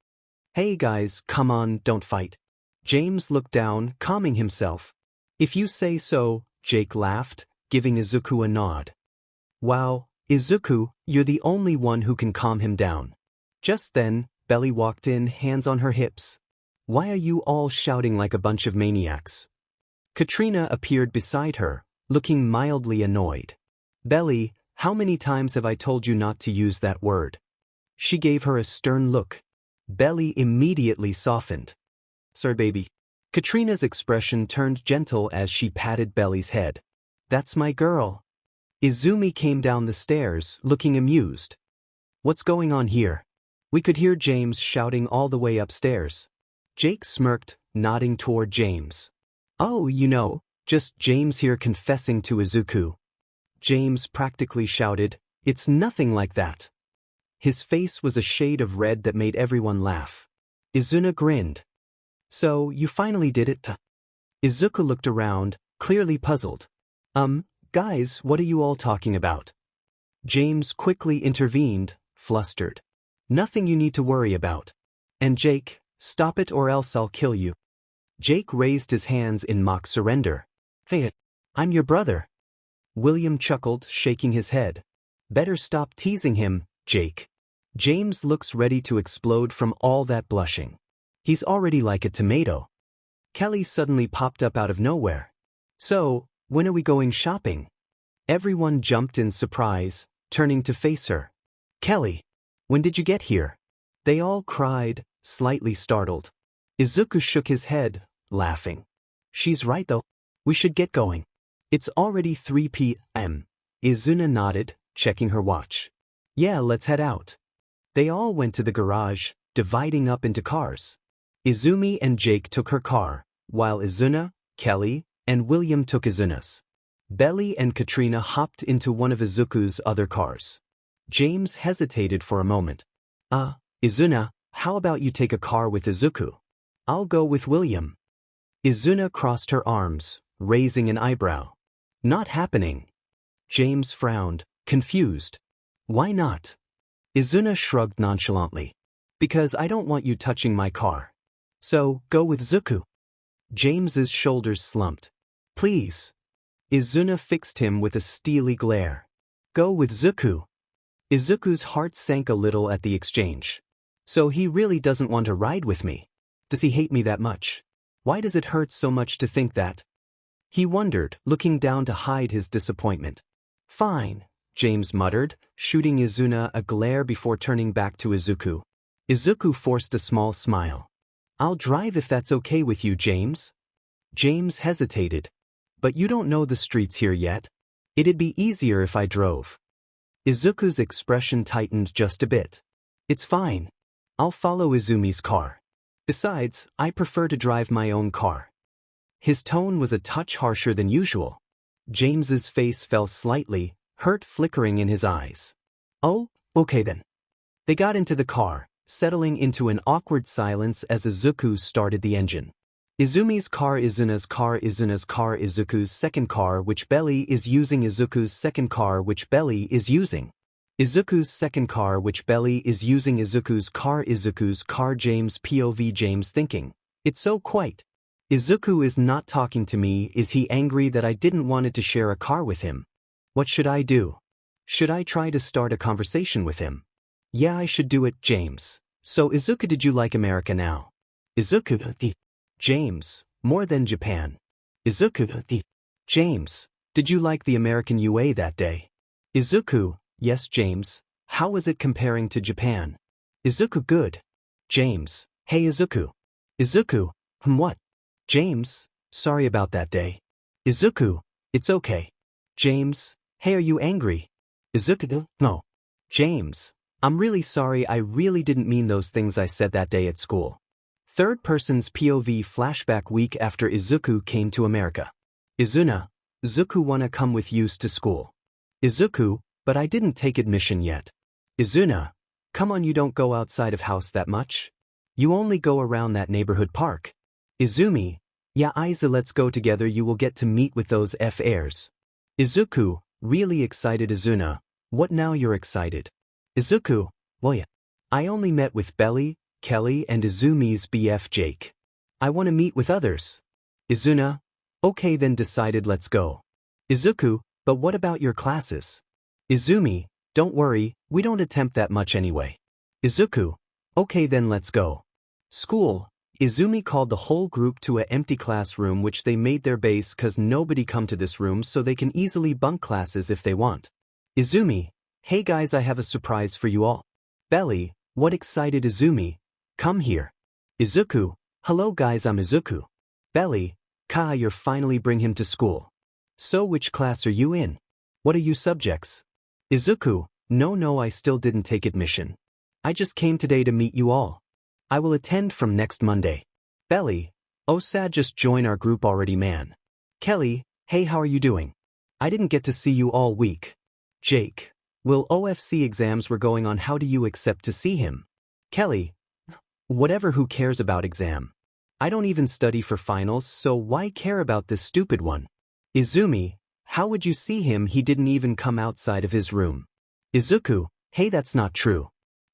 S1: Hey guys, come on, don't fight. James looked down, calming himself. If you say so, Jake laughed, giving Izuku a nod. Wow, Izuku, you're the only one who can calm him down. Just then, Belly walked in, hands on her hips. Why are you all shouting like a bunch of maniacs? Katrina appeared beside her, looking mildly annoyed. Belly, how many times have I told you not to use that word? She gave her a stern look. Belly immediately softened. Sorry, baby. Katrina's expression turned gentle as she patted Belly's head. That's my girl. Izumi came down the stairs, looking amused. What's going on here? We could hear James shouting all the way upstairs. Jake smirked, nodding toward James. Oh, just James here confessing to Izuku. James practically shouted, It's nothing like that. His face was a shade of red that made everyone laugh. Izuna grinned. So, you finally did it? Izuku looked around, clearly puzzled. Guys, what are you all talking about? James quickly intervened, flustered. Nothing you need to worry about. And Jake, stop it or else I'll kill you. Jake raised his hands in mock surrender. Hey, I'm your brother. William chuckled, shaking his head. Better stop teasing him, Jake. James looks ready to explode from all that blushing. He's already like a tomato. Kelly suddenly popped up out of nowhere. So, when are we going shopping? Everyone jumped in surprise, turning to face her. Kelly, when did you get here? They all cried, slightly startled. Izuku shook his head, laughing. She's right though. We should get going. It's already 3 p.m. Izuna nodded, checking her watch. Yeah, let's head out. They all went to the garage, dividing up into cars. Izumi and Jake took her car, while Izuna, Kelly, and William took Izuna's. Belly and Katrina hopped into one of Izuku's other cars. James hesitated for a moment. Izuna, how about you take a car with Izuku? I'll go with William. Izuna crossed her arms, raising an eyebrow. Not happening. James frowned, confused. Why not? Izuna shrugged nonchalantly. Because I don't want you touching my car. So, go with Izuku. James's shoulders slumped. Please. Izuna fixed him with a steely glare. Go with Izuku. Izuku's heart sank a little at the exchange. So he really doesn't want to ride with me. Does he hate me that much? Why does it hurt so much to think that? He wondered, looking down to hide his disappointment. Fine, James muttered, shooting Izuna a glare before turning back to Izuku. Izuku forced a small smile. I'll drive if that's okay with you, James. James hesitated. But you don't know the streets here yet. It'd be easier if I drove. Izuku's expression tightened just a bit. It's fine. I'll follow Izumi's car. Besides, I prefer to drive my own car. His tone was a touch harsher than usual. James's face fell slightly, hurt flickering in his eyes. Oh, okay then. They got into the car, settling into an awkward silence as Izuku started the engine. Izumi's car, Izuna's car, Izuna's car, Izuku's second car which Belly is using, Izuku's second car which Belly is using. Izuku's second car which Belly is using, Izuku's car, James POV James thinking. It's so quiet. Izuku is not talking to me. Is he angry that I didn't want to share a car with him? What should I do? Should I try to start a conversation with him? Yeah, I should do it, James. So Izuku, did you like America now? Izuku, James, more than Japan. Izuku, James, did you like the American UA that day? Izuku, yes, James. How was it comparing to Japan? Izuku, good. James, hey Izuku. Izuku, what? James, sorry about that day. Izuku, it's okay. James, hey, are you angry? Izuku, no. James, I'm really sorry. I really didn't mean those things I said that day at school. Third person's POV flashback week after Izuku came to America. Izuna, Izuku wanna come with yous to school. Izuku, but I didn't take admission yet. Izuna, come on, you don't go outside of house that much. You only go around that neighborhood park. Izumi, yeah, Iza, let's go together. You will get to meet with those F-airs. Izuku, really excited. Izuna, what now you're excited? Izuku, well yeah. I only met with Belly, Kelly and Izumi's BF Jake. I want to meet with others. Izuna, okay then, decided, let's go. Izuku, but what about your classes? Izumi, don't worry, we don't attempt that much anyway. Izuku, okay then, let's go. School, Izumi called the whole group to an empty classroom which they made their base cause nobody come to this room so they can easily bunk classes if they want. Izumi, hey guys, I have a surprise for you all. Belly, what excited Izumi? Come here. Izuku, hello guys, I'm Izuku. Belly, Kai, you're finally bring him to school. So which class are you in? What are you subjects? Izuku, no, I still didn't take admission. I just came today to meet you all. I will attend from next Monday. Belly, oh sad, just join our group already man. Kelly, hey, how are you doing? I didn't get to see you all week. Jake, well, OFC exams were going on, how do you accept to see him? Kelly, whatever, who cares about exam? I don't even study for finals, so why care about this stupid one? Izumi, how would you see him, he didn't even come outside of his room. Izuku, hey, that's not true.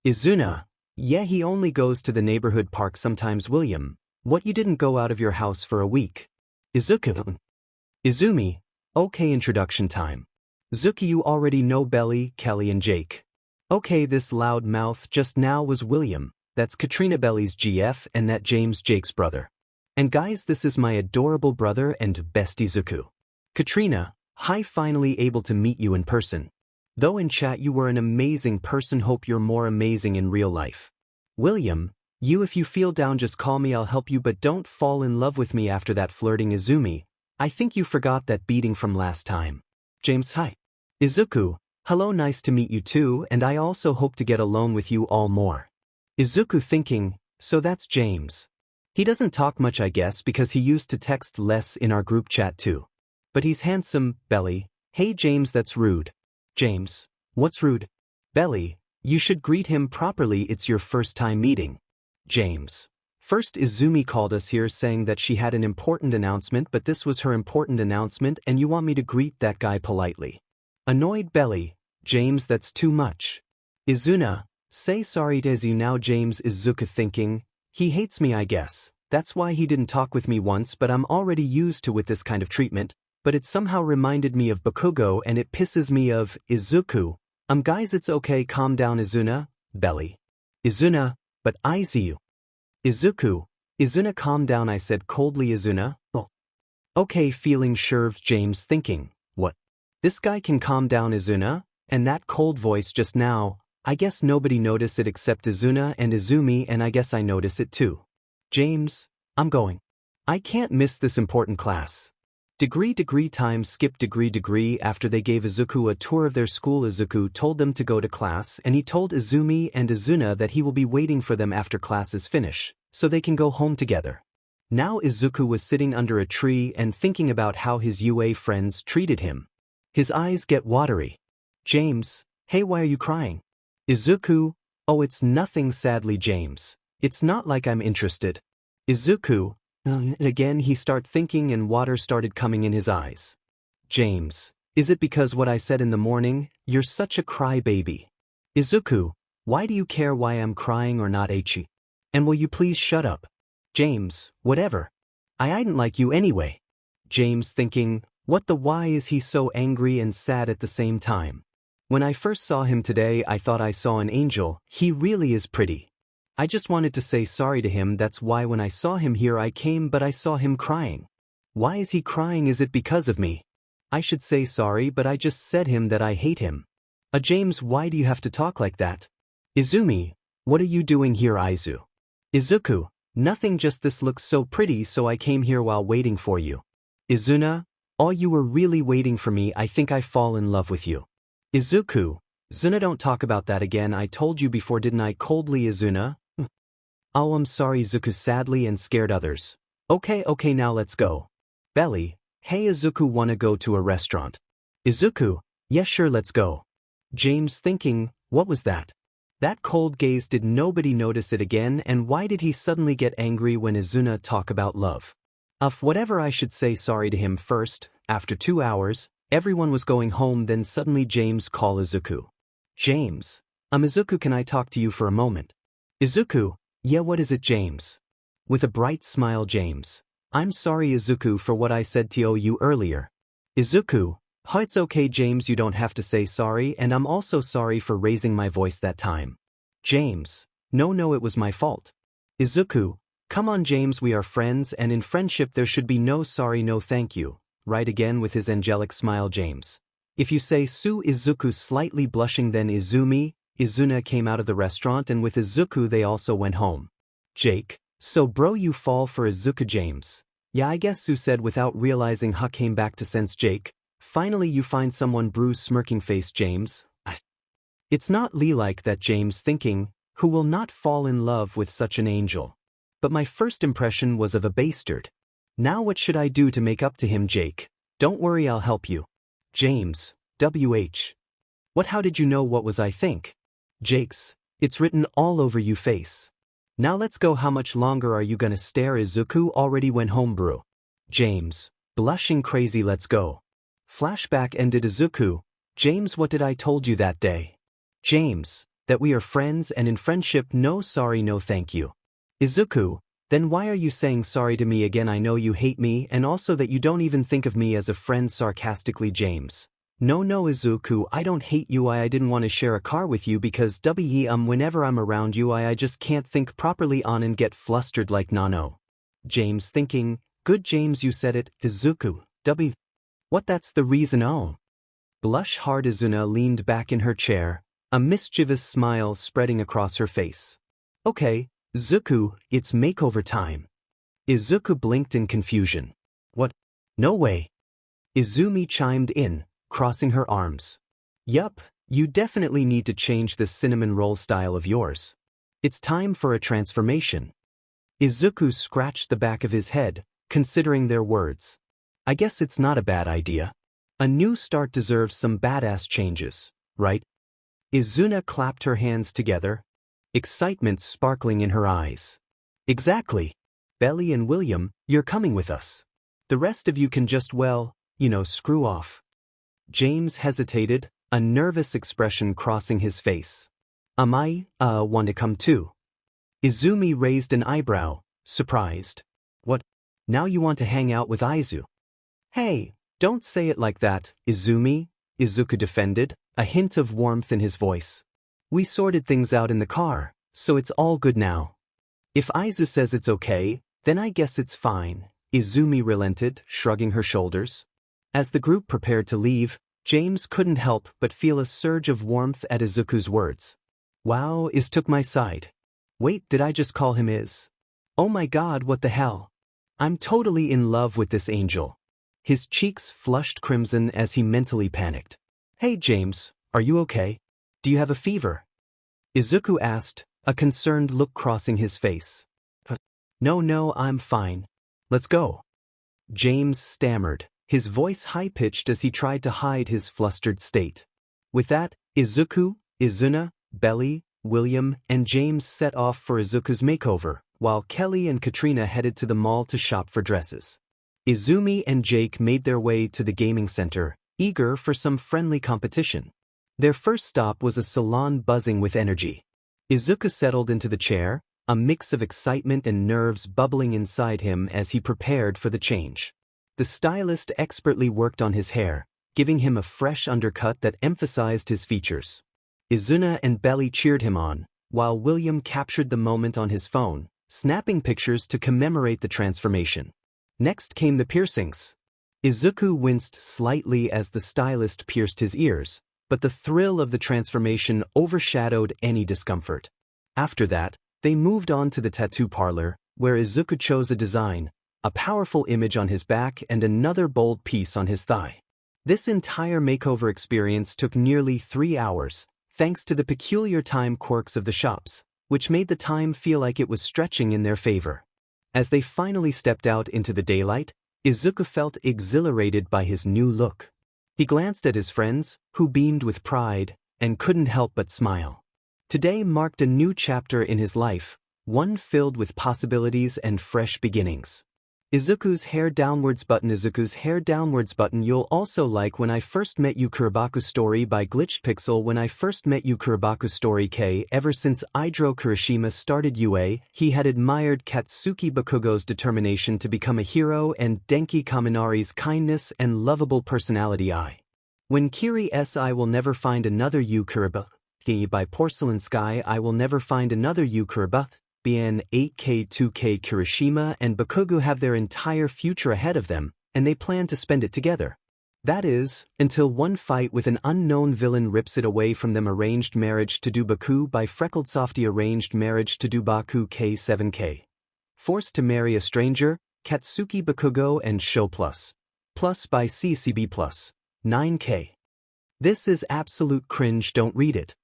S1: Izuna, yeah, he only goes to the neighborhood park sometimes. William, what, you didn't go out of your house for a week? Izuku, Izumi, okay, introduction time. Zuki, you already know Belly, Kelly and Jake. Okay, this loud mouth just now was William, that's Katrina Belly's GF and that James Jake's brother. And guys, this is my adorable brother and bestie Izuku. Katrina, hi, finally able to meet you in person. Though in chat you were an amazing person, hope you're more amazing in real life. William, you, if you feel down just call me, I'll help you, but don't fall in love with me after that flirting. Izumi, I think you forgot that beating from last time. James, hi. Izuku, hello, nice to meet you too, and I also hope to get alone with you all more. Izuku thinking, so that's James. He doesn't talk much I guess because he used to text less in our group chat too. But he's handsome. Belly, hey James, that's rude. James, what's rude? Belly, you should greet him properly, it's your first time meeting. James, first Izumi called us here saying that she had an important announcement, but this was her important announcement and you want me to greet that guy politely. Annoyed Belly, James, that's too much. Izuna, say sorry to Izu now. James, Izuku thinking, he hates me I guess, that's why he didn't talk with me once, but I'm already used to with this kind of treatment. But it somehow reminded me of Bakugo and it pisses me of Izuku. Guys, it's okay, calm down Izuna. Belly, Izuna, but I see you. Izuku, Izuna, calm down, I said coldly. Izuna, oh. Okay, feeling sure. James thinking, what? This guy can calm down Izuna? And that cold voice just now, I guess nobody noticed it except Izuna and Izumi, and I guess I notice it too. James, I'm going. I can't miss this important class. Degree time skip degree. After they gave Izuku a tour of their school, Izuku told them to go to class and he told Izumi and Izuna that he will be waiting for them after classes finish, so they can go home together. Now Izuku was sitting under a tree and thinking about how his UA friends treated him. His eyes get watery. James, hey, why are you crying? Izuku, oh, it's nothing sadly. James, it's not like I'm interested. Izuku, again he start thinking and water started coming in his eyes. James, is it because what I said in the morning? You're such a crybaby. Izuku, why do you care why I'm crying or not? 𝐻𝐁. And will you please shut up? James, whatever. I didn't like you anyway. James thinking, what the why is he so angry and sad at the same time? When I first saw him today I thought I saw an angel, he really is pretty. I just wanted to say sorry to him, that's why when I saw him here I came, but I saw him crying. Why is he crying? Is it because of me? I should say sorry, but I just said him that I hate him. James, why do you have to talk like that? Izumi, what are you doing here? Izuku, nothing, just this looks so pretty so I came here while waiting for you. Izuna, oh, you were really waiting for me, I think I fall in love with you. Izuku, Zuna, don't talk about that again, I told you before didn't I? Coldly Izuna. Oh, I'm sorry. Izuku sadly and scared others. Okay, now let's go. Belly, hey Izuku, wanna go to a restaurant? Izuku, yeah sure, let's go. James thinking, what was that? That cold gaze, did nobody notice it again, and why did he suddenly get angry when Izuna talk about love? Whatever, I should say sorry to him first. After 2 hours, everyone was going home, then suddenly James called Izuku. James, Izuku, can I talk to you for a moment? Izuku, yeah, what is it? James, with a bright smile. James, I'm sorry Izuku for what I said to you earlier. Izuku, oh, it's okay James, you don't have to say sorry, and I'm also sorry for raising my voice that time. James, no, it was my fault. Izuku, Come on James, we are friends and in friendship there should be no sorry no thank you, right again with his angelic smile James. If you say 𝗬𝗧 slightly blushing then Izumi came out of the restaurant and with Izuku they also went home. Jake, so bro you fall for Izuku James. Yeah I guess Su said without realizing Ха came back to sense Jake. Finally you find someone Bruce smirking face James. It's not Lee-like that James thinking, who will not fall in love with such an angel. But my first impression was of a bastard. Now what should I do to make up to him Jake? Don't worry I'll help you. James, WH. What how did you know what was I think? Jakes, it's written all over you face. Now let's go how much longer are you gonna stare Izuku already went home bro. James, blushing crazy let's go. Flashback ended Izuku, James what did I told you that day? James, that we are friends and in friendship no sorry no thank you. Izuku, then why are you saying sorry to me again I know you hate me and also that you don't even think of me as a friend sarcastically James. No Izuku I don't hate you I didn't want to share a car with you because whenever I'm around you I just can't think properly on and get flustered like Nano. James thinking, good James you said it, Izuku, What that's the reason oh. Blush hard Izuna leaned back in her chair, a mischievous smile spreading across her face. Okay, Izuku, it's makeover time. Izuku blinked in confusion. What? No way. Izumi chimed in, crossing her arms. Yup, you definitely need to change this cinnamon roll style of yours. It's time for a transformation. Izuku scratched the back of his head, considering their words. I guess it's not a bad idea. A new start deserves some badass changes, right? Izuna clapped her hands together, excitement sparkling in her eyes. Exactly. Belly and William, you're coming with us. The rest of you can just well, screw off. James hesitated, a nervous expression crossing his face. I want to come too. Izumi raised an eyebrow, surprised. What? Now you want to hang out with Aizu? Hey, don't say it like that, Izumi, Izuku defended, a hint of warmth in his voice. We sorted things out in the car, so it's all good now. If Aizu says it's okay, then I guess it's fine, Izumi relented, shrugging her shoulders. As the group prepared to leave, James couldn't help but feel a surge of warmth at Izuku's words. Wow, Iz took my side. Wait, did I just call him Iz? Oh my god, what the hell? I'm totally in love with this angel. His cheeks flushed crimson as he mentally panicked. Hey James, are you okay? Do you have a fever? Izuku asked, a concerned look crossing his face. No, I'm fine. Let's go. James stammered, his voice high-pitched as he tried to hide his flustered state. With that, Izuku, Izuna, Belly, William, and James set off for Izuku's makeover, while Kelly and Katrina headed to the mall to shop for dresses. Izumi and Jake made their way to the gaming center, eager for some friendly competition. Their first stop was a salon buzzing with energy. Izuku settled into the chair, a mix of excitement and nerves bubbling inside him as he prepared for the change. The stylist expertly worked on his hair, giving him a fresh undercut that emphasized his features. Izuna and Belly cheered him on, while William captured the moment on his phone, snapping pictures to commemorate the transformation. Next came the piercings. Izuku winced slightly as the stylist pierced his ears, but the thrill of the transformation overshadowed any discomfort. After that, they moved on to the tattoo parlor, where Izuku chose a design, a powerful image on his back and another bold piece on his thigh. This entire makeover experience took nearly 3 hours, thanks to the peculiar time quirks of the shops, which made the time feel like it was stretching in their favor. As they finally stepped out into the daylight, Izuku felt exhilarated by his new look. He glanced at his friends, who beamed with pride, and couldn't help but smile. Today marked a new chapter in his life, one filled with possibilities and fresh beginnings. Izuku's hair downwards button You'll also like When I First Met You Kurabaku Story by Glitched Pixel When I First Met You Kurabaku Story K. Ever since Idro Kirishima started UA, he had admired Katsuki Bakugo's determination to become a hero and Denki Kaminari's kindness and lovable personality. When Kiri's I Will Never Find Another You Kurabaku by Porcelain Sky I Will Never Find Another You Kurabaku 𝐕 𝐬𝐭𝐻𝗂𝐁𝗵 and Bakugo have their entire future ahead of them, and they plan to spend it together. That is, until one fight with an unknown villain rips it away from them. Arranged marriage to 𝗵𝗃𝗄 by 𝗲𝗃𝗁𝗧𝗵𝗲. Arranged marriage to 𝗵𝗃𝗁𝗧𝗵𝗃. Forced to marry a stranger, Katsuki Bakugo and 𝗂+. Plus by 𝐶CB+. 9K. This is absolute cringe, don't read it.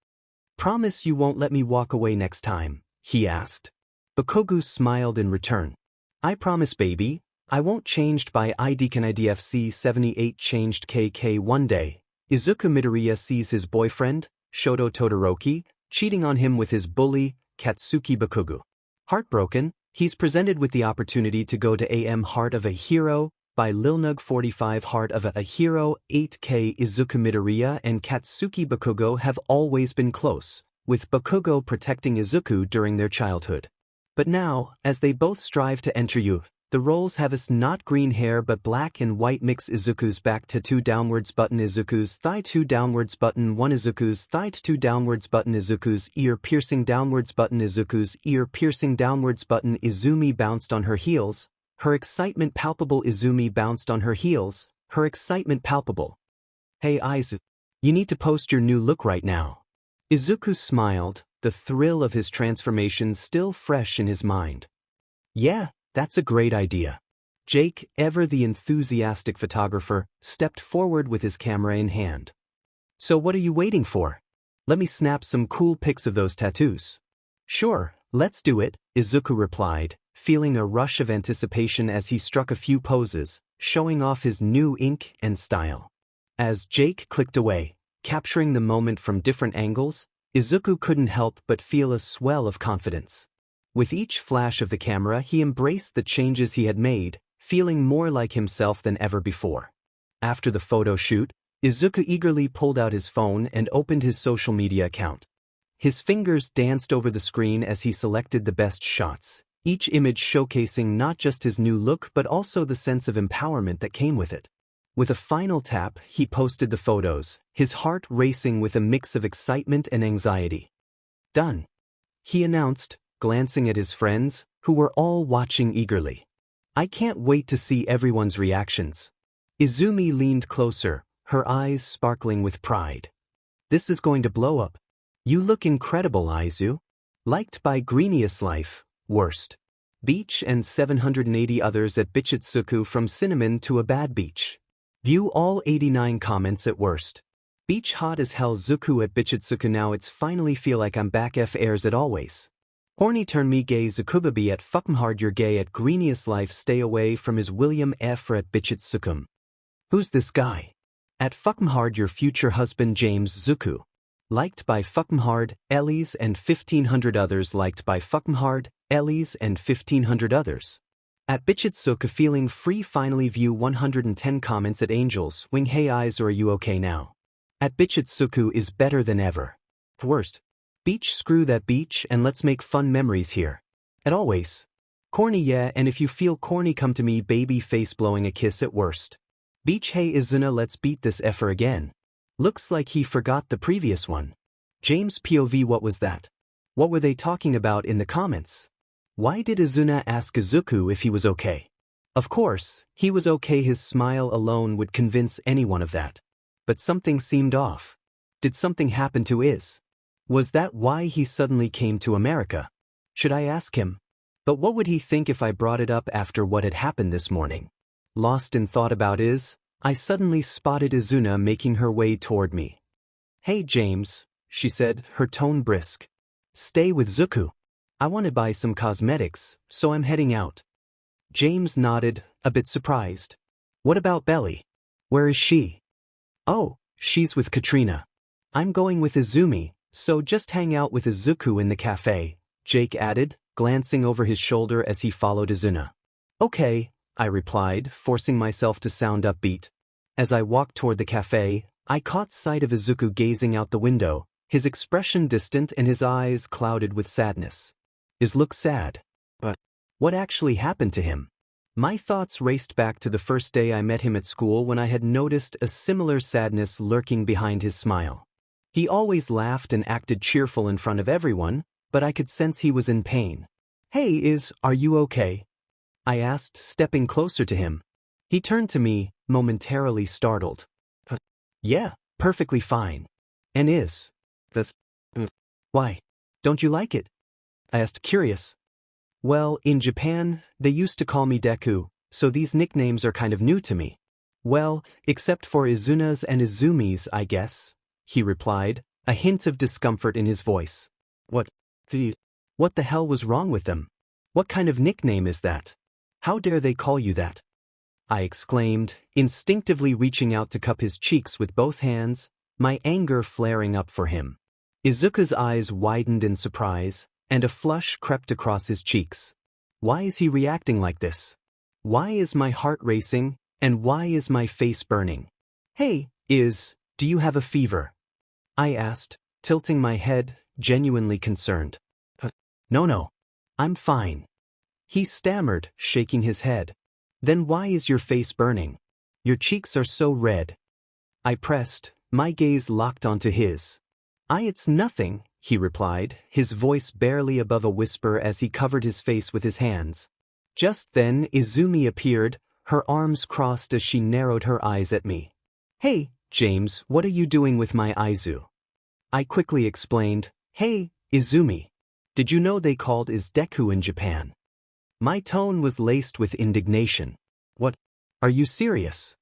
S1: Promise you won't let me walk away next time, he asked. Bakugo smiled in return. I promise baby, I won't. Changed by 𝗳𝗂𝗁𝗧𝗵𝗲. Changed KK. One day, Izuku Midoriya sees his boyfriend, Shoto Todoroki, cheating on him with his bully, Katsuki Bakugo. Heartbroken, he's presented with the opportunity to go to Heart of a Hero by 𝗨𝗏𝗏 45. Heart of a Hero 8K. Izuku Midoriya and Katsuki Bakugo have always been close, with Bakugo protecting Izuku during their childhood. But now, as they both strive to enter youth, the roles have us not green hair but black and white mix. Izuku's back tattoo downwards button, Izuku's thigh 2 downwards button 1, Izuku's thigh 2 downwards button, Izuku's ear piercing downwards button, Izuku's ear piercing downwards button. Izumi bounced on her heels, her excitement palpable. Izumi bounced on her heels, her excitement palpable. Hey Izuku, you need to post your new look right now. Izuku smiled, the thrill of his transformation still fresh in his mind. Yeah, that's a great idea. 𝗧𝗪, the enthusiastic photographer, stepped forward with his camera in hand. So what are you waiting for? Let me snap some cool pics of those tattoos. Sure, let's do it, Izuku replied, feeling a rush of anticipation as he struck a few poses, showing off his new ink and style. As 𝗧𝗪 clicked away, capturing the moment from different angles, Izuku couldn't help but feel a swell of confidence. With each flash of the camera he embraced the changes he had made, feeling more like himself than ever before. After the photo shoot, Izuku eagerly pulled out his phone and opened his social media account. His fingers danced over the screen as he selected the best shots, each image showcasing not just his new look but also the sense of empowerment that came with it. With a final tap, he posted the photos, his heart racing with a mix of excitement and anxiety. Done, he announced, glancing at his friends, who were all watching eagerly. I can't wait to see everyone's reactions. Izumi leaned closer, her eyes sparkling with pride. This is going to blow up. You look incredible, Izu. Liked by 𝗏𝗏𝗏, worst. Beach and 780 others at Bichitsuku. From cinnamon to a bad beach. View all 89 comments at worst. Beach hot as hell. Zuku at Bichitsuku. Now it's finally feel like I'm back. F airs at always. Horny turn me gay. 𝗂𝗵𝗵𝗏 at 𝗵𝗃𝗲. You're gay at 𝗏𝗏𝗏. Stay away from his William F. at Bichitsukum. Who's this guy? At 𝗵𝗃𝗲. Your future husband James Zuku. Liked by 𝗵𝗃𝗲, 𝗬𝗏𝗏s and 1500 others. Liked by 𝗵𝗃𝗲, 𝗬𝗏s and 1500 others. At Bichitsuku. Feeling free. Finally view 110 comments at Angels Wing. Hey Izu, are you okay now? At Bichitsuku is better than ever. Worst. Beach, screw that beach and let's make fun memories here. At always. Corny, yeah, and if you feel corny come to me. Baby face blowing a kiss at worst. Beach, hey Izuna, let's beat this effer again. Looks like he forgot the previous one. James POV, what was that? What were they talking about in the comments? Why did Izuna ask Izuku if he was okay? Of course, he was okay. His smile alone would convince anyone of that. But something seemed off. Did something happen to Iz? Was that why he suddenly came to America? Should I ask him? But what would he think if I brought it up after what had happened this morning? Lost in thought about Iz, I suddenly spotted Izuna making her way toward me. Hey James, she said, her tone brisk. Stay with Zuku. I want to buy some cosmetics, so I'm heading out. James nodded, a bit surprised. What about Belly? Where is she? Oh, she's with Katrina. I'm going with Izumi, so just hang out with Izuku in the cafe, 𝗧𝗪 added, glancing over his shoulder as he followed Izuna. Okay, I replied, forcing myself to sound upbeat. As I walked toward the cafe, I caught sight of Izuku gazing out the window, his expression distant and his eyes clouded with sadness. Iz looked sad. But what actually happened to him? My thoughts raced back to the first day I met him at school when I had noticed a similar sadness lurking behind his smile. He always laughed and acted cheerful in front of everyone, but I could sense he was in pain. "Hey, are you okay?" I asked, stepping closer to him. He turned to me, momentarily startled. "Yeah, perfectly fine." "And that's... why? Don't you like it?" I asked, curious. "Well, in Japan, they used to call me Deku, so these nicknames are kind of new to me." "Well, except for Izuna's and Izumi's, I guess," he replied, a hint of discomfort in his voice. What the hell was wrong with them? What kind of nickname is that? How dare they call you that?" I exclaimed, instinctively reaching out to cup his cheeks with both hands, my anger flaring up for him. Izuku's eyes widened in surprise, and a flush crept across his cheeks. Why is he reacting like this? Why is my heart racing, and why is my face burning? "Hey, do you have a fever?" I asked, tilting my head, genuinely concerned. No, I'm fine." He stammered, shaking his head. "Then why is your face burning? Your cheeks are so red." I pressed, my gaze locked onto his. It's nothing," he replied, his voice barely above a whisper as he covered his face with his hands. Just then Izumi appeared, her arms crossed as she narrowed her eyes at me. "Hey, James, what are you doing with my Aizu?" I quickly explained, "Hey, Izumi. Did you know they called Deku in Japan?" My tone was laced with indignation. "What? Are you serious?"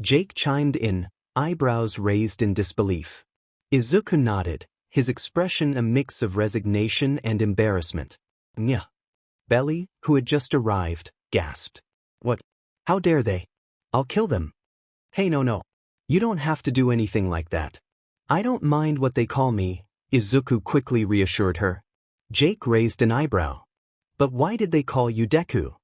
S1: Jake chimed in, eyebrows raised in disbelief. Izuku nodded, his expression a mix of resignation and embarrassment. Belly, who had just arrived, gasped. "What? How dare they? I'll kill them." "Hey, no. You don't have to do anything like that." "I don't mind what they call me," Izuku quickly reassured her. Jake raised an eyebrow. "But why did they call you Deku?"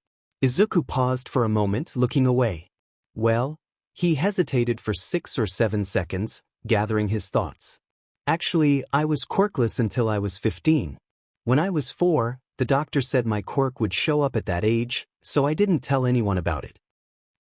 S1: Izuku paused for a moment, looking away. "Well," he hesitated for 6 or 7 seconds, gathering his thoughts. "Actually, I was quirkless until I was 15. When I was 4, the doctor said my quirk would show up at that age, so I didn't tell anyone about it."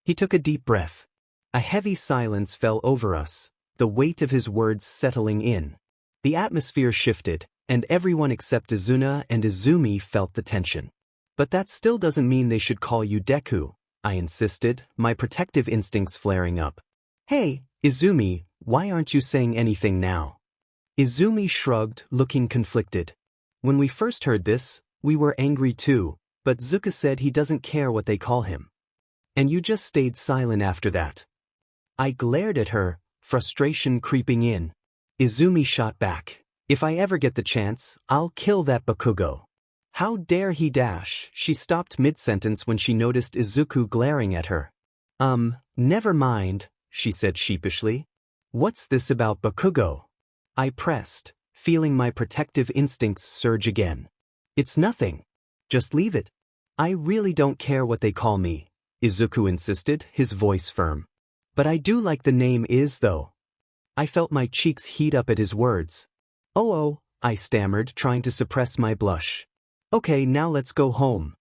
S1: He took a deep breath. A heavy silence fell over us, the weight of his words settling in. The atmosphere shifted, and everyone except Izuna and Izumi felt the tension. "But that still doesn't mean they should call you Deku," I insisted, my protective instincts flaring up. "Hey, Izumi, why aren't you saying anything now?" Izumi shrugged, looking conflicted. "When we first heard this, we were angry too, but Zuka said he doesn't care what they call him. And you just stayed silent after that." I glared at her, frustration creeping in. Izumi shot back. "If I ever get the chance, I'll kill that Bakugo." "How dare he dash?" She stopped mid-sentence when she noticed Izuku glaring at her. Never mind," she said sheepishly. "What's this about Bakugo?" I pressed, feeling my protective instincts surge again. "It's nothing. Just leave it." "I really don't care what they call me," Izuku insisted, his voice firm. "But I do like the name though." I felt my cheeks heat up at his words. Oh, I stammered, trying to suppress my blush. "Okay, now let's go home,"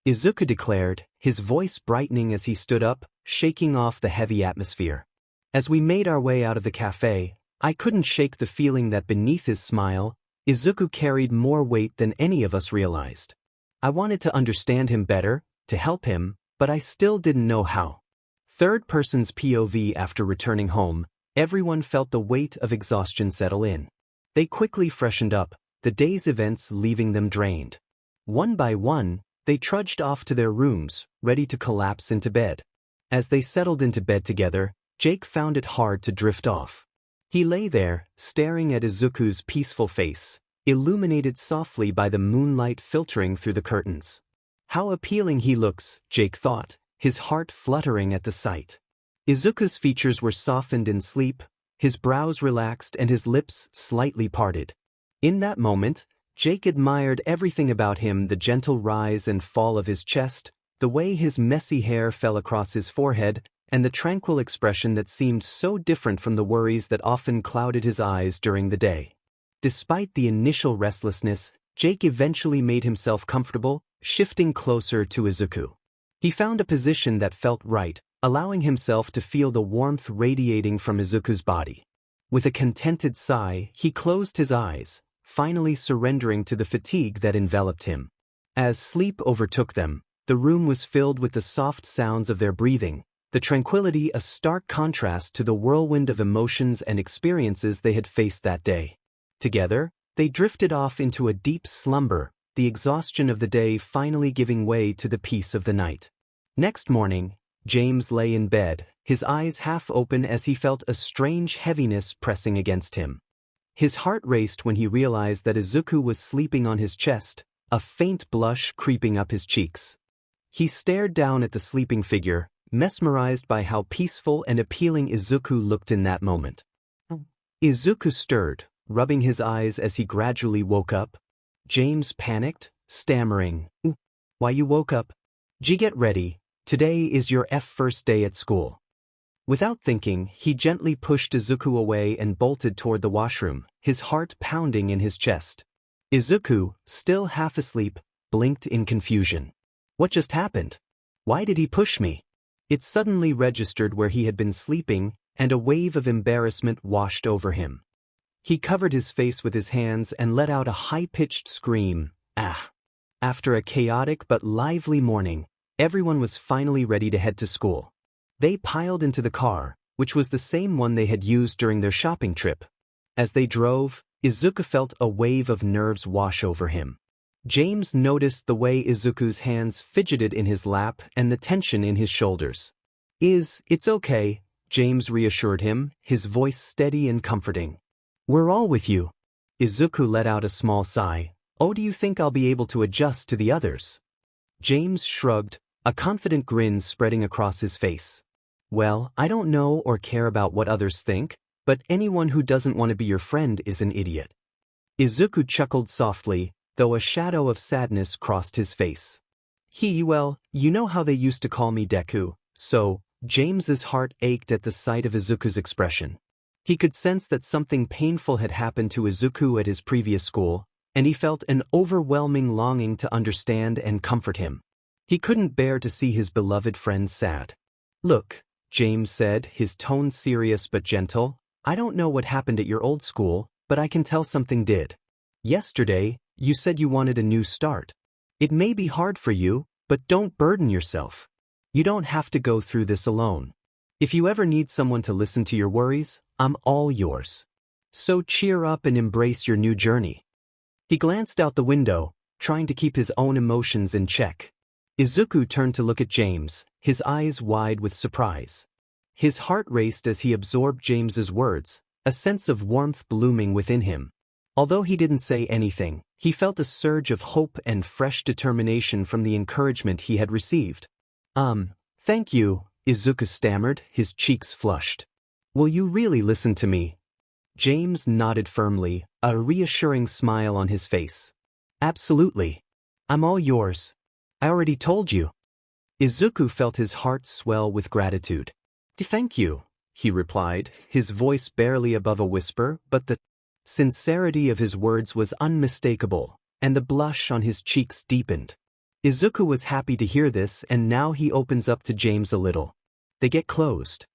S1: Izuku declared, his voice brightening as he stood up, shaking off the heavy atmosphere. As we made our way out of the cafe, I couldn't shake the feeling that beneath his smile, Izuku carried more weight than any of us realized. I wanted to understand him better, to help him, but I still didn't know how. Third person's POV. After returning home, everyone felt the weight of exhaustion settle in. They quickly freshened up, the day's events leaving them drained. One by one, they trudged off to their rooms, ready to collapse into bed. As they settled into bed together, Jake found it hard to drift off. He lay there, staring at Izuku's peaceful face, illuminated softly by the moonlight filtering through the curtains. How appealing he looks, Jake thought, his heart fluttering at the sight. Izuku's features were softened in sleep, his brows relaxed and his lips slightly parted. In that moment, Jake admired everything about him: the gentle rise and fall of his chest, the way his messy hair fell across his forehead, and the tranquil expression that seemed so different from the worries that often clouded his eyes during the day. Despite the initial restlessness, Jake eventually made himself comfortable, shifting closer to Izuku. He found a position that felt right, allowing himself to feel the warmth radiating from Izuku's body. With a contented sigh, he closed his eyes, finally surrendering to the fatigue that enveloped him. As sleep overtook them, the room was filled with the soft sounds of their breathing, the tranquility a stark contrast to the whirlwind of emotions and experiences they had faced that day. Together, they drifted off into a deep slumber, the exhaustion of the day finally giving way to the peace of the night. Next morning, James lay in bed, his eyes half open as he felt a strange heaviness pressing against him. His heart raced when he realized that Izuku was sleeping on his chest, a faint blush creeping up his cheeks. He stared down at the sleeping figure, mesmerized by how peaceful and appealing Izuku looked in that moment. Izuku stirred, rubbing his eyes as he gradually woke up. James panicked, stammering, "Why you woke up? Get ready, today is your first day at school." Without thinking, he gently pushed Izuku away and bolted toward the washroom, his heart pounding in his chest. Izuku, still half asleep, blinked in confusion. What just happened? Why did he push me? It suddenly registered where he had been sleeping, and a wave of embarrassment washed over him. He covered his face with his hands and let out a high-pitched scream, "Ah!" After a chaotic but lively morning, everyone was finally ready to head to school. They piled into the car, which was the same one they had used during their shopping trip. As they drove, Izuku felt a wave of nerves wash over him. James noticed the way Izuku's hands fidgeted in his lap and the tension in his shoulders. It's okay," James reassured him, his voice steady and comforting. "We're all with you." Izuku let out a small sigh. "Oh, do you think I'll be able to adjust to the others?" James shrugged, a confident grin spreading across his face. "Well, I don't know or care about what others think, but anyone who doesn't want to be your friend is an idiot." Izuku chuckled softly, though a shadow of sadness crossed his face. Well, you know how they used to call me Deku, so." James's heart ached at the sight of Izuku's expression. He could sense that something painful had happened to Izuku at his previous school, and he felt an overwhelming longing to understand and comfort him. He couldn't bear to see his beloved friend sad. "Look," James said, his tone serious but gentle, "I don't know what happened at your old school, but I can tell something did. Yesterday, you said you wanted a new start. It may be hard for you, but don't burden yourself. You don't have to go through this alone. If you ever need someone to listen to your worries, I'm all yours. So cheer up and embrace your new journey." He glanced out the window, trying to keep his own emotions in check. Izuku turned to look at James, his eyes wide with surprise. His heart raced as he absorbed James's words, a sense of warmth blooming within him. Although he didn't say anything, he felt a surge of hope and fresh determination from the encouragement he had received. Thank you," Izuku stammered, his cheeks flushed. "Will you really listen to me?" James nodded firmly, a reassuring smile on his face. "Absolutely. I'm all yours. I already told you." Izuku felt his heart swell with gratitude. "Thank you," he replied, his voice barely above a whisper, but the sincerity of his words was unmistakable, and the blush on his cheeks deepened. Izuku was happy to hear this, and now he opens up to James a little. They get closed.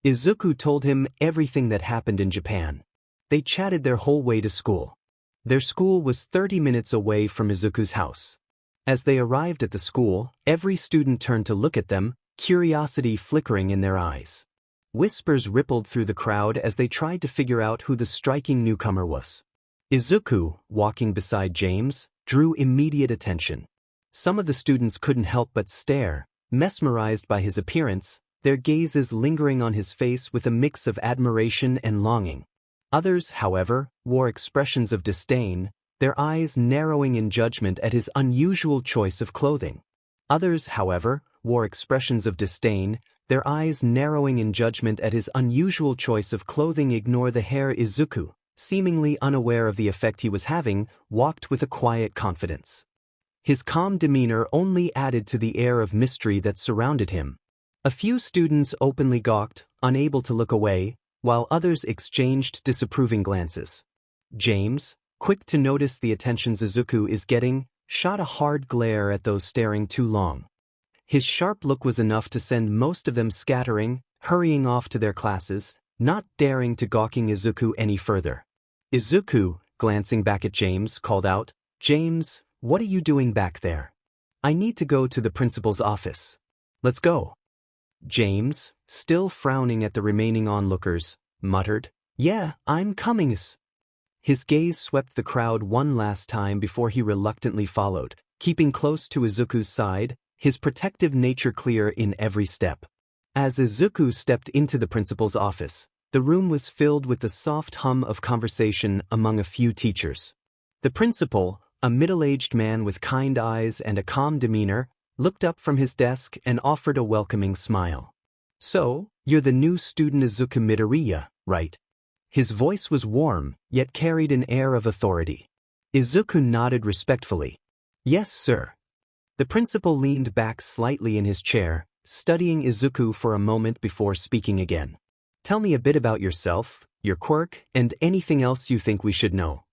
S1: Izuku told him everything that happened in Japan. They chatted their whole way to school. Their school was 30 minutes away from Izuku's house. As they arrived at the school, every student turned to look at them, curiosity flickering in their eyes. Whispers rippled through the crowd as they tried to figure out who the striking newcomer was. Izuku, walking beside James, drew immediate attention. Some of the students couldn't help but stare, mesmerized by his appearance, their gazes lingering on his face with a mix of admiration and longing. Others, however, wore expressions of disdain, their eyes narrowing in judgment at his unusual choice of clothing. Others, however, wore expressions of disdain, their eyes narrowing in judgment at his unusual choice of clothing. Ignore the hair. Izuku, seemingly unaware of the effect he was having, walked with a quiet confidence. His calm demeanor only added to the air of mystery that surrounded him. A few students openly gawked, unable to look away, while others exchanged disapproving glances. James, quick to notice the attention Izuku is getting, shot a hard glare at those staring too long. His sharp look was enough to send most of them scattering, hurrying off to their classes, not daring to gawking Izuku any further. Izuku, glancing back at James, called out, "James, what are you doing back there? I need to go to the principal's office. Let's go. James, still frowning at the remaining onlookers, muttered, Yeah, I'm coming. His gaze swept the crowd one last time before he reluctantly followed, keeping close to Izuku's side, his protective nature clear in every step. As Izuku stepped into the principal's office, the room was filled with the soft hum of conversation among a few teachers. The principal, a middle-aged man with kind eyes and a calm demeanor, looked up from his desk and offered a welcoming smile. So, you're the new student Izuku Midoriya, right? His voice was warm, yet carried an air of authority. Izuku nodded respectfully. Yes, sir. The principal leaned back slightly in his chair, studying Izuku for a moment before speaking again. Tell me a bit about yourself, your quirk, and anything else you think we should know.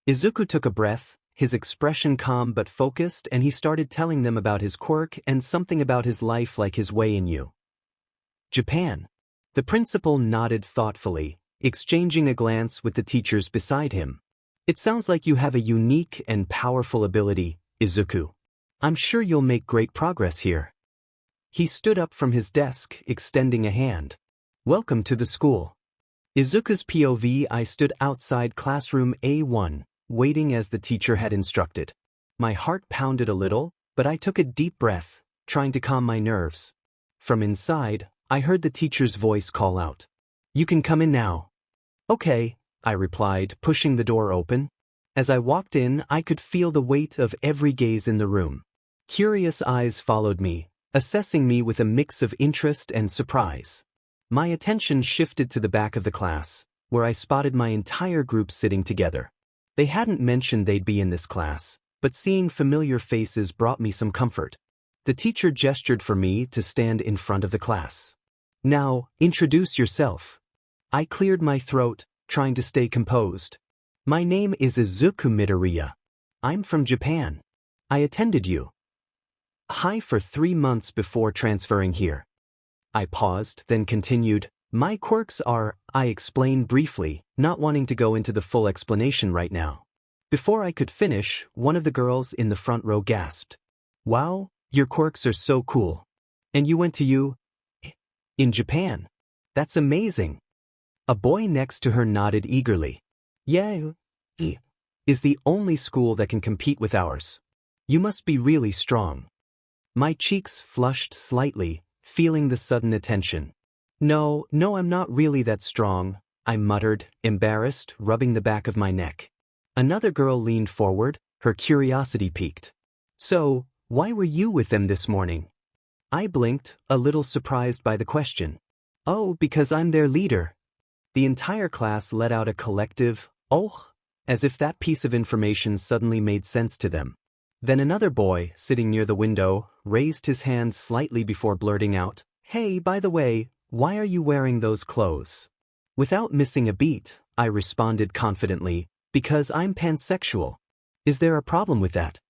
S1: Izuku took a breath, his expression calm but focused, and he started telling them about his quirk and something about his life like his way in Japan. The principal nodded thoughtfully, exchanging a glance with the teachers beside him. It sounds like you have a unique and powerful ability, Izuku. I'm sure you'll make great progress here. He stood up from his desk, extending a hand. Welcome to the school. Izuku's POV. I stood outside classroom A1, waiting as the teacher had instructed. My heart pounded a little, but I took a deep breath, trying to calm my nerves. From inside, I heard the teacher's voice call out. You can come in now. Okay, I replied, pushing the door open. As I walked in, I could feel the weight of every gaze in the room. Curious eyes followed me, assessing me with a mix of interest and surprise. My attention shifted to the back of the class, where I spotted my entire group sitting together. They hadn't mentioned they'd be in this class, but seeing familiar faces brought me some comfort. The teacher gestured for me to stand in front of the class. Now, introduce yourself. I cleared my throat, trying to stay composed. My name is Izuku Midoriya. I'm from Japan. I attended Hi for 3 months before transferring here. I paused, then continued. My quirks are, I explained briefly, not wanting to go into the full explanation right now. Before I could finish, one of the girls in the front row gasped. Wow, your quirks are so cool. And you went to in Japan. That's amazing. A boy next to her nodded eagerly. Yeah, is the only school that can compete with ours. You must be really strong. My cheeks flushed slightly, feeling the sudden attention. No, I'm not really that strong, I muttered, embarrassed, rubbing the back of my neck. Another girl leaned forward, her curiosity piqued. So, why were you with them this morning? I blinked, a little surprised by the question. Oh, because I'm their leader. The entire class let out a collective, oh, as if that piece of information suddenly made sense to them. Then another boy, sitting near the window, raised his hand slightly before blurting out, Hey, by the way, why are you wearing those clothes? Without missing a beat, I responded confidently, Because I'm pansexual. Is there a problem with that?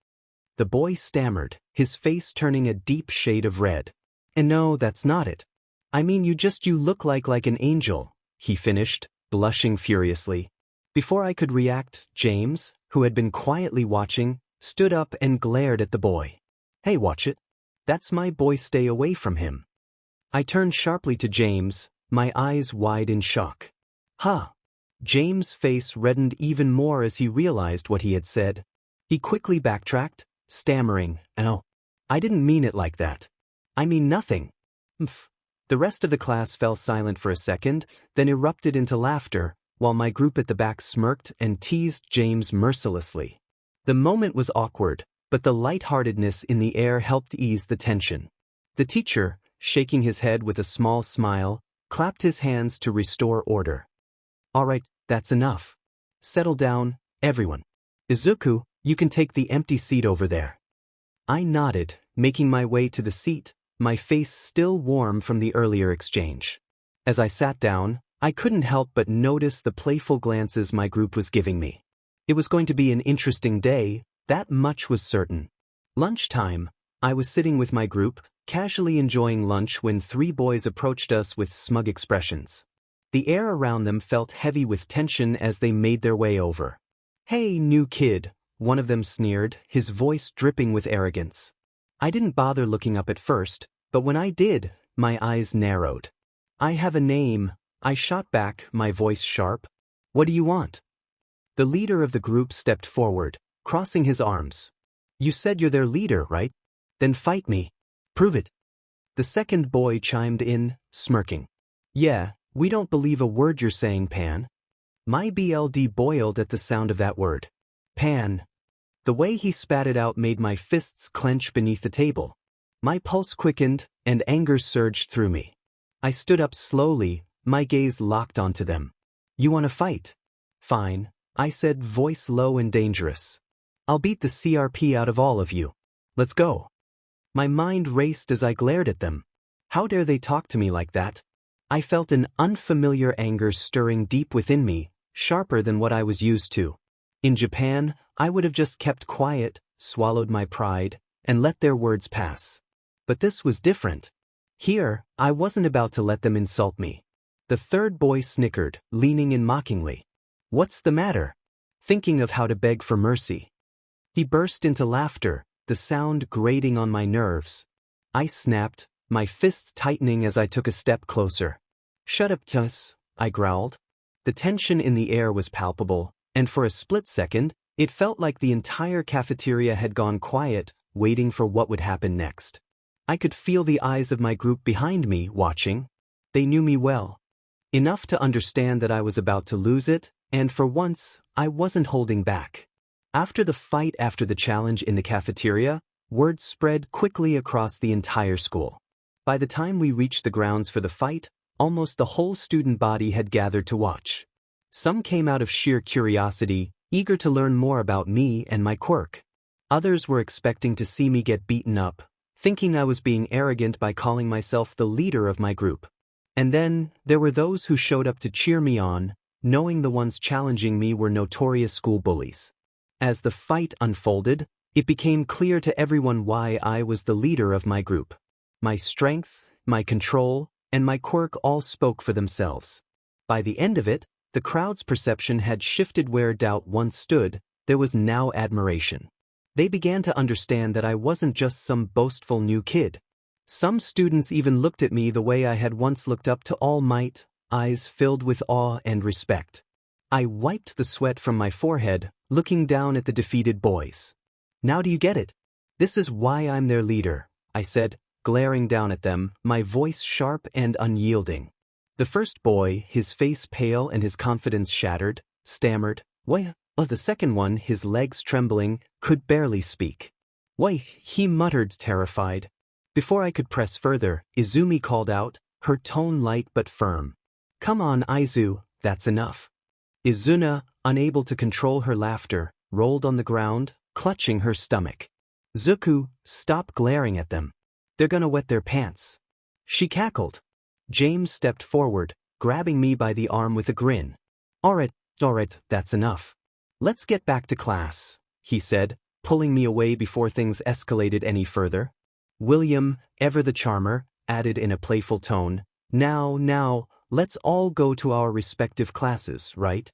S1: The boy stammered, his face turning a deep shade of red. And no, that's not it. I mean you look like an angel, he finished, blushing furiously. Before I could react, James, who had been quietly watching, stood up and glared at the boy. Hey, watch it. That's my boy, stay away from him. I turned sharply to James, my eyes wide in shock. Huh. James' face reddened even more as he realized what he had said. He quickly backtracked, stammering, Oh, I didn't mean it like that. I mean nothing. The rest of the class fell silent for a second, then erupted into laughter, while my group at the back smirked and teased James mercilessly. The moment was awkward, but the lightheartedness in the air helped ease the tension. The teacher, shaking his head with a small smile, clapped his hands to restore order. All right, that's enough. Settle down, everyone. Izuku, you can take the empty seat over there. I nodded, making my way to the seat, my face still warm from the earlier exchange. As I sat down, I couldn't help but notice the playful glances my group was giving me. It was going to be an interesting day, that much was certain. Lunchtime, I was sitting with my group, casually enjoying lunch when 3 boys approached us with smug expressions. The air around them felt heavy with tension as they made their way over. Hey, new kid, one of them sneered, his voice dripping with arrogance. I didn't bother looking up at first, but when I did, my eyes narrowed. I have a name, I shot back, my voice sharp. What do you want? The leader of the group stepped forward, crossing his arms. You said you're their leader, right? Then fight me. Prove it. The second boy chimed in, smirking. Yeah, we don't believe a word you're saying, Pan. My BLD boiled at the sound of that word. Pan. The way he spat it out made my fists clench beneath the table. My pulse quickened, and anger surged through me. I stood up slowly, my gaze locked onto them. You want to fight? Fine, I said, voice low and dangerous. I'll beat the CRP out of all of you. Let's go. My mind raced as I glared at them. How dare they talk to me like that? I felt an unfamiliar anger stirring deep within me, sharper than what I was used to. In Japan, I would have just kept quiet, swallowed my pride, and let their words pass. But this was different. Here, I wasn't about to let them insult me. The third boy snickered, leaning in mockingly. What's the matter? Thinking of how to beg for mercy. He burst into laughter, the sound grating on my nerves. I snapped, my fists tightening as I took a step closer. Shut up, 𝗧𝗵𝗲, I growled. The tension in the air was palpable, and for a split second, it felt like the entire cafeteria had gone quiet, waiting for what would happen next. I could feel the eyes of my group behind me, watching. They knew me well. Enough to understand that I was about to lose it, and for once, I wasn't holding back. After the fight, after the challenge in the cafeteria, word spread quickly across the entire school. By the time we reached the grounds for the fight, almost the whole student body had gathered to watch. Some came out of sheer curiosity, eager to learn more about me and my quirk. Others were expecting to see me get beaten up, thinking I was being arrogant by calling myself the leader of my group. And then, there were those who showed up to cheer me on, knowing the ones challenging me were notorious school bullies. As the fight unfolded, it became clear to everyone why I was the leader of my group. My strength, my control, and my quirk all spoke for themselves. By the end of it, the crowd's perception had shifted. Where doubt once stood, there was now admiration. They began to understand that I wasn't just some boastful new kid. Some students even looked at me the way I had once looked up to All Might, eyes filled with awe and respect. I wiped the sweat from my forehead, looking down at the defeated boys. Now do you get it? This is why I'm their leader, I said, glaring down at them, my voice sharp and unyielding. The first boy, his face pale and his confidence shattered, stammered, "Why?" The second one, his legs trembling, could barely speak. "Why?" he muttered, terrified. Before I could press further, Izumi called out, her tone light but firm. "Come on, Izu, that's enough." Izuna, unable to control her laughter, rolled on the ground, clutching her stomach. "Zuku, stop glaring at them. They're gonna wet their pants." She cackled. James stepped forward, grabbing me by the arm with a grin. Alright, that's enough. Let's get back to class, he said, pulling me away before things escalated any further. William, ever the charmer, added in a playful tone, Now, let's all go to our respective classes, right?"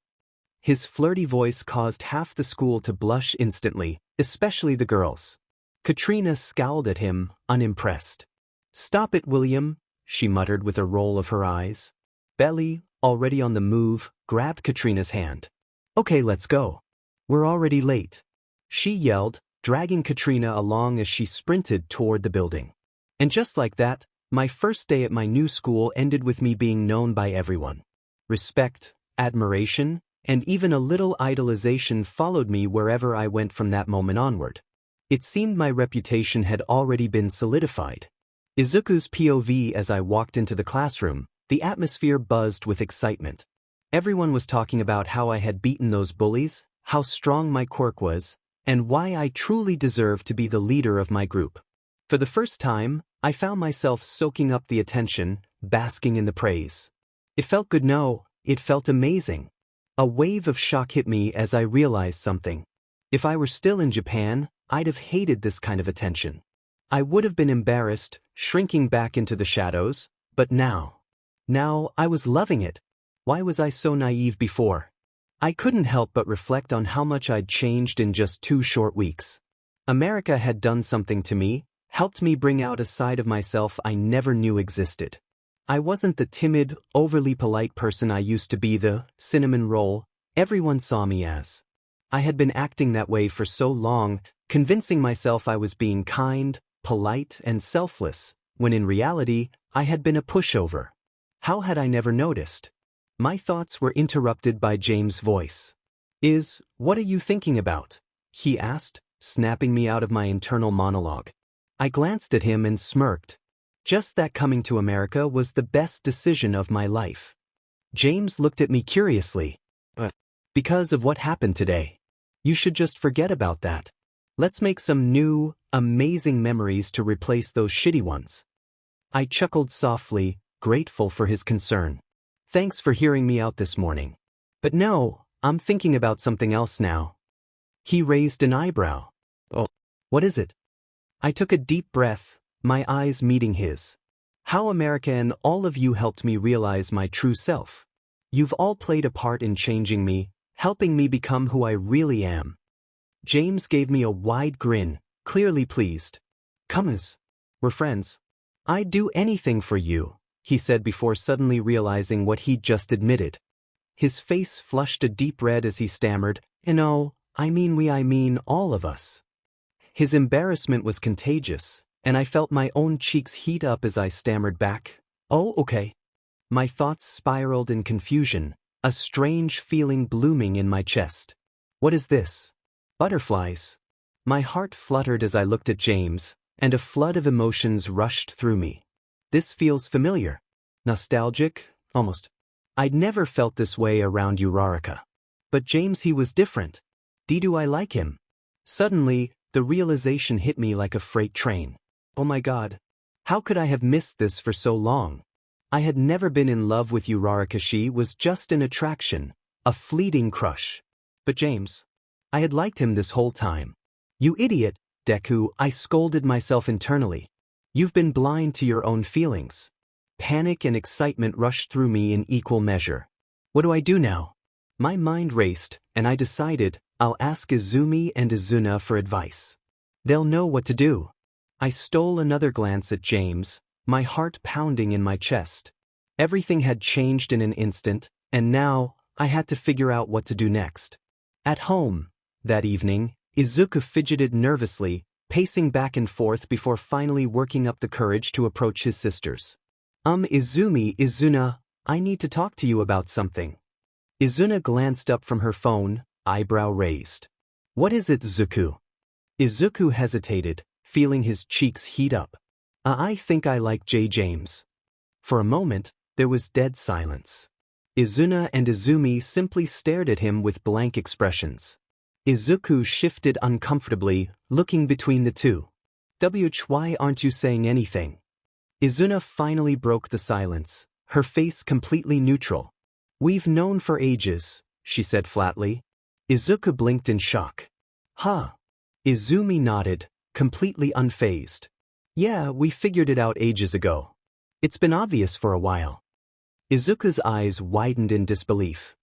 S1: His flirty voice caused half the school to blush instantly, especially the girls. Katrina scowled at him, unimpressed. "Stop it, William," she muttered with a roll of her eyes. Belly, already on the move, grabbed Katrina's hand. "Okay, let's go. We're already late," she yelled, dragging Katrina along as she sprinted toward the building. And just like that, my first day at my new school ended with me being known by everyone. Respect, admiration, and even a little idolization followed me wherever I went from that moment onward. It seemed my reputation had already been solidified. Izuku's POV. As I walked into the classroom, the atmosphere buzzed with excitement. Everyone was talking about how I had beaten those bullies, how strong my quirk was, and why I truly deserved to be the leader of my group. For the first time, I found myself soaking up the attention, basking in the praise. It felt good. No, it felt amazing. A wave of shock hit me as I realized something. If I were still in Japan, I'd have hated this kind of attention. I would have been embarrassed, shrinking back into the shadows, but now I was loving it. Why was I so naive before? I couldn't help but reflect on how much I'd changed in just 2 short weeks. America had done something to me, helped me bring out a side of myself I never knew existed. I wasn't the timid, overly polite person I used to be, the cinnamon roll everyone saw me as. I had been acting that way for so long, convincing myself I was being kind, polite, and selfless, when in reality, I had been a pushover. How had I never noticed? My thoughts were interrupted by James' voice. What are you thinking about?" he asked, snapping me out of my internal monologue. I glanced at him and smirked. Just that coming to America was the best decision of my life. James looked at me curiously. "But because of what happened today. You should just forget about that. Let's make some new, amazing memories to replace those shitty ones." I chuckled softly, grateful for his concern. "Thanks for hearing me out this morning. But no, I'm thinking about something else now." He raised an eyebrow. "Oh, what is it?" I took a deep breath, my eyes meeting his. "How America and all of you helped me realize my true self. You've all played a part in changing me, helping me become who I really am." James gave me a wide grin, clearly pleased. "𝗵𝗲, we're friends. I'd do anything for you," he said before suddenly realizing what he'd just admitted. His face flushed a deep red as he stammered, I mean all of us." His embarrassment was contagious, and I felt my own cheeks heat up as I stammered back, "Oh, okay." My thoughts spiraled in confusion, a strange feeling blooming in my chest. "What is this? Butterflies?" My heart fluttered as I looked at James, and a flood of emotions rushed through me. This feels familiar. Nostalgic, almost. I'd never felt this way around Uraraka. But James, he was different. Do I like him? Suddenly, the realization hit me like a freight train. Oh my God. How could I have missed this for so long? I had never been in love with Uraraka. She was just an attraction, a fleeting crush. But James, I had liked him this whole time. "You idiot, Deku," I scolded myself internally. "You've been blind to your own feelings." Panic and excitement rushed through me in equal measure. What do I do now? My mind raced, and I decided I'll ask Izumi and Izuna for advice. They'll know what to do. I stole another glance at James, my heart pounding in my chest. Everything had changed in an instant, and now I had to figure out what to do next. At home, that evening, Izuku fidgeted nervously, pacing back and forth before finally working up the courage to approach his sisters. Izumi, Izuna, I need to talk to you about something." Izuna glanced up from her phone, eyebrow raised. "What is it, Izuku?" Izuku hesitated, feeling his cheeks heat up. I think I like James." For a moment, there was dead silence. Izuna and Izumi simply stared at him with blank expressions. Izuku shifted uncomfortably, looking between the two. Why aren't you saying anything?" Izuna finally broke the silence, her face completely neutral. "We've known for ages," she said flatly. Izuku blinked in shock. "Huh?" Izumi nodded, completely unfazed. "Yeah, we figured it out ages ago. It's been obvious for a while." Izuku's eyes widened in disbelief.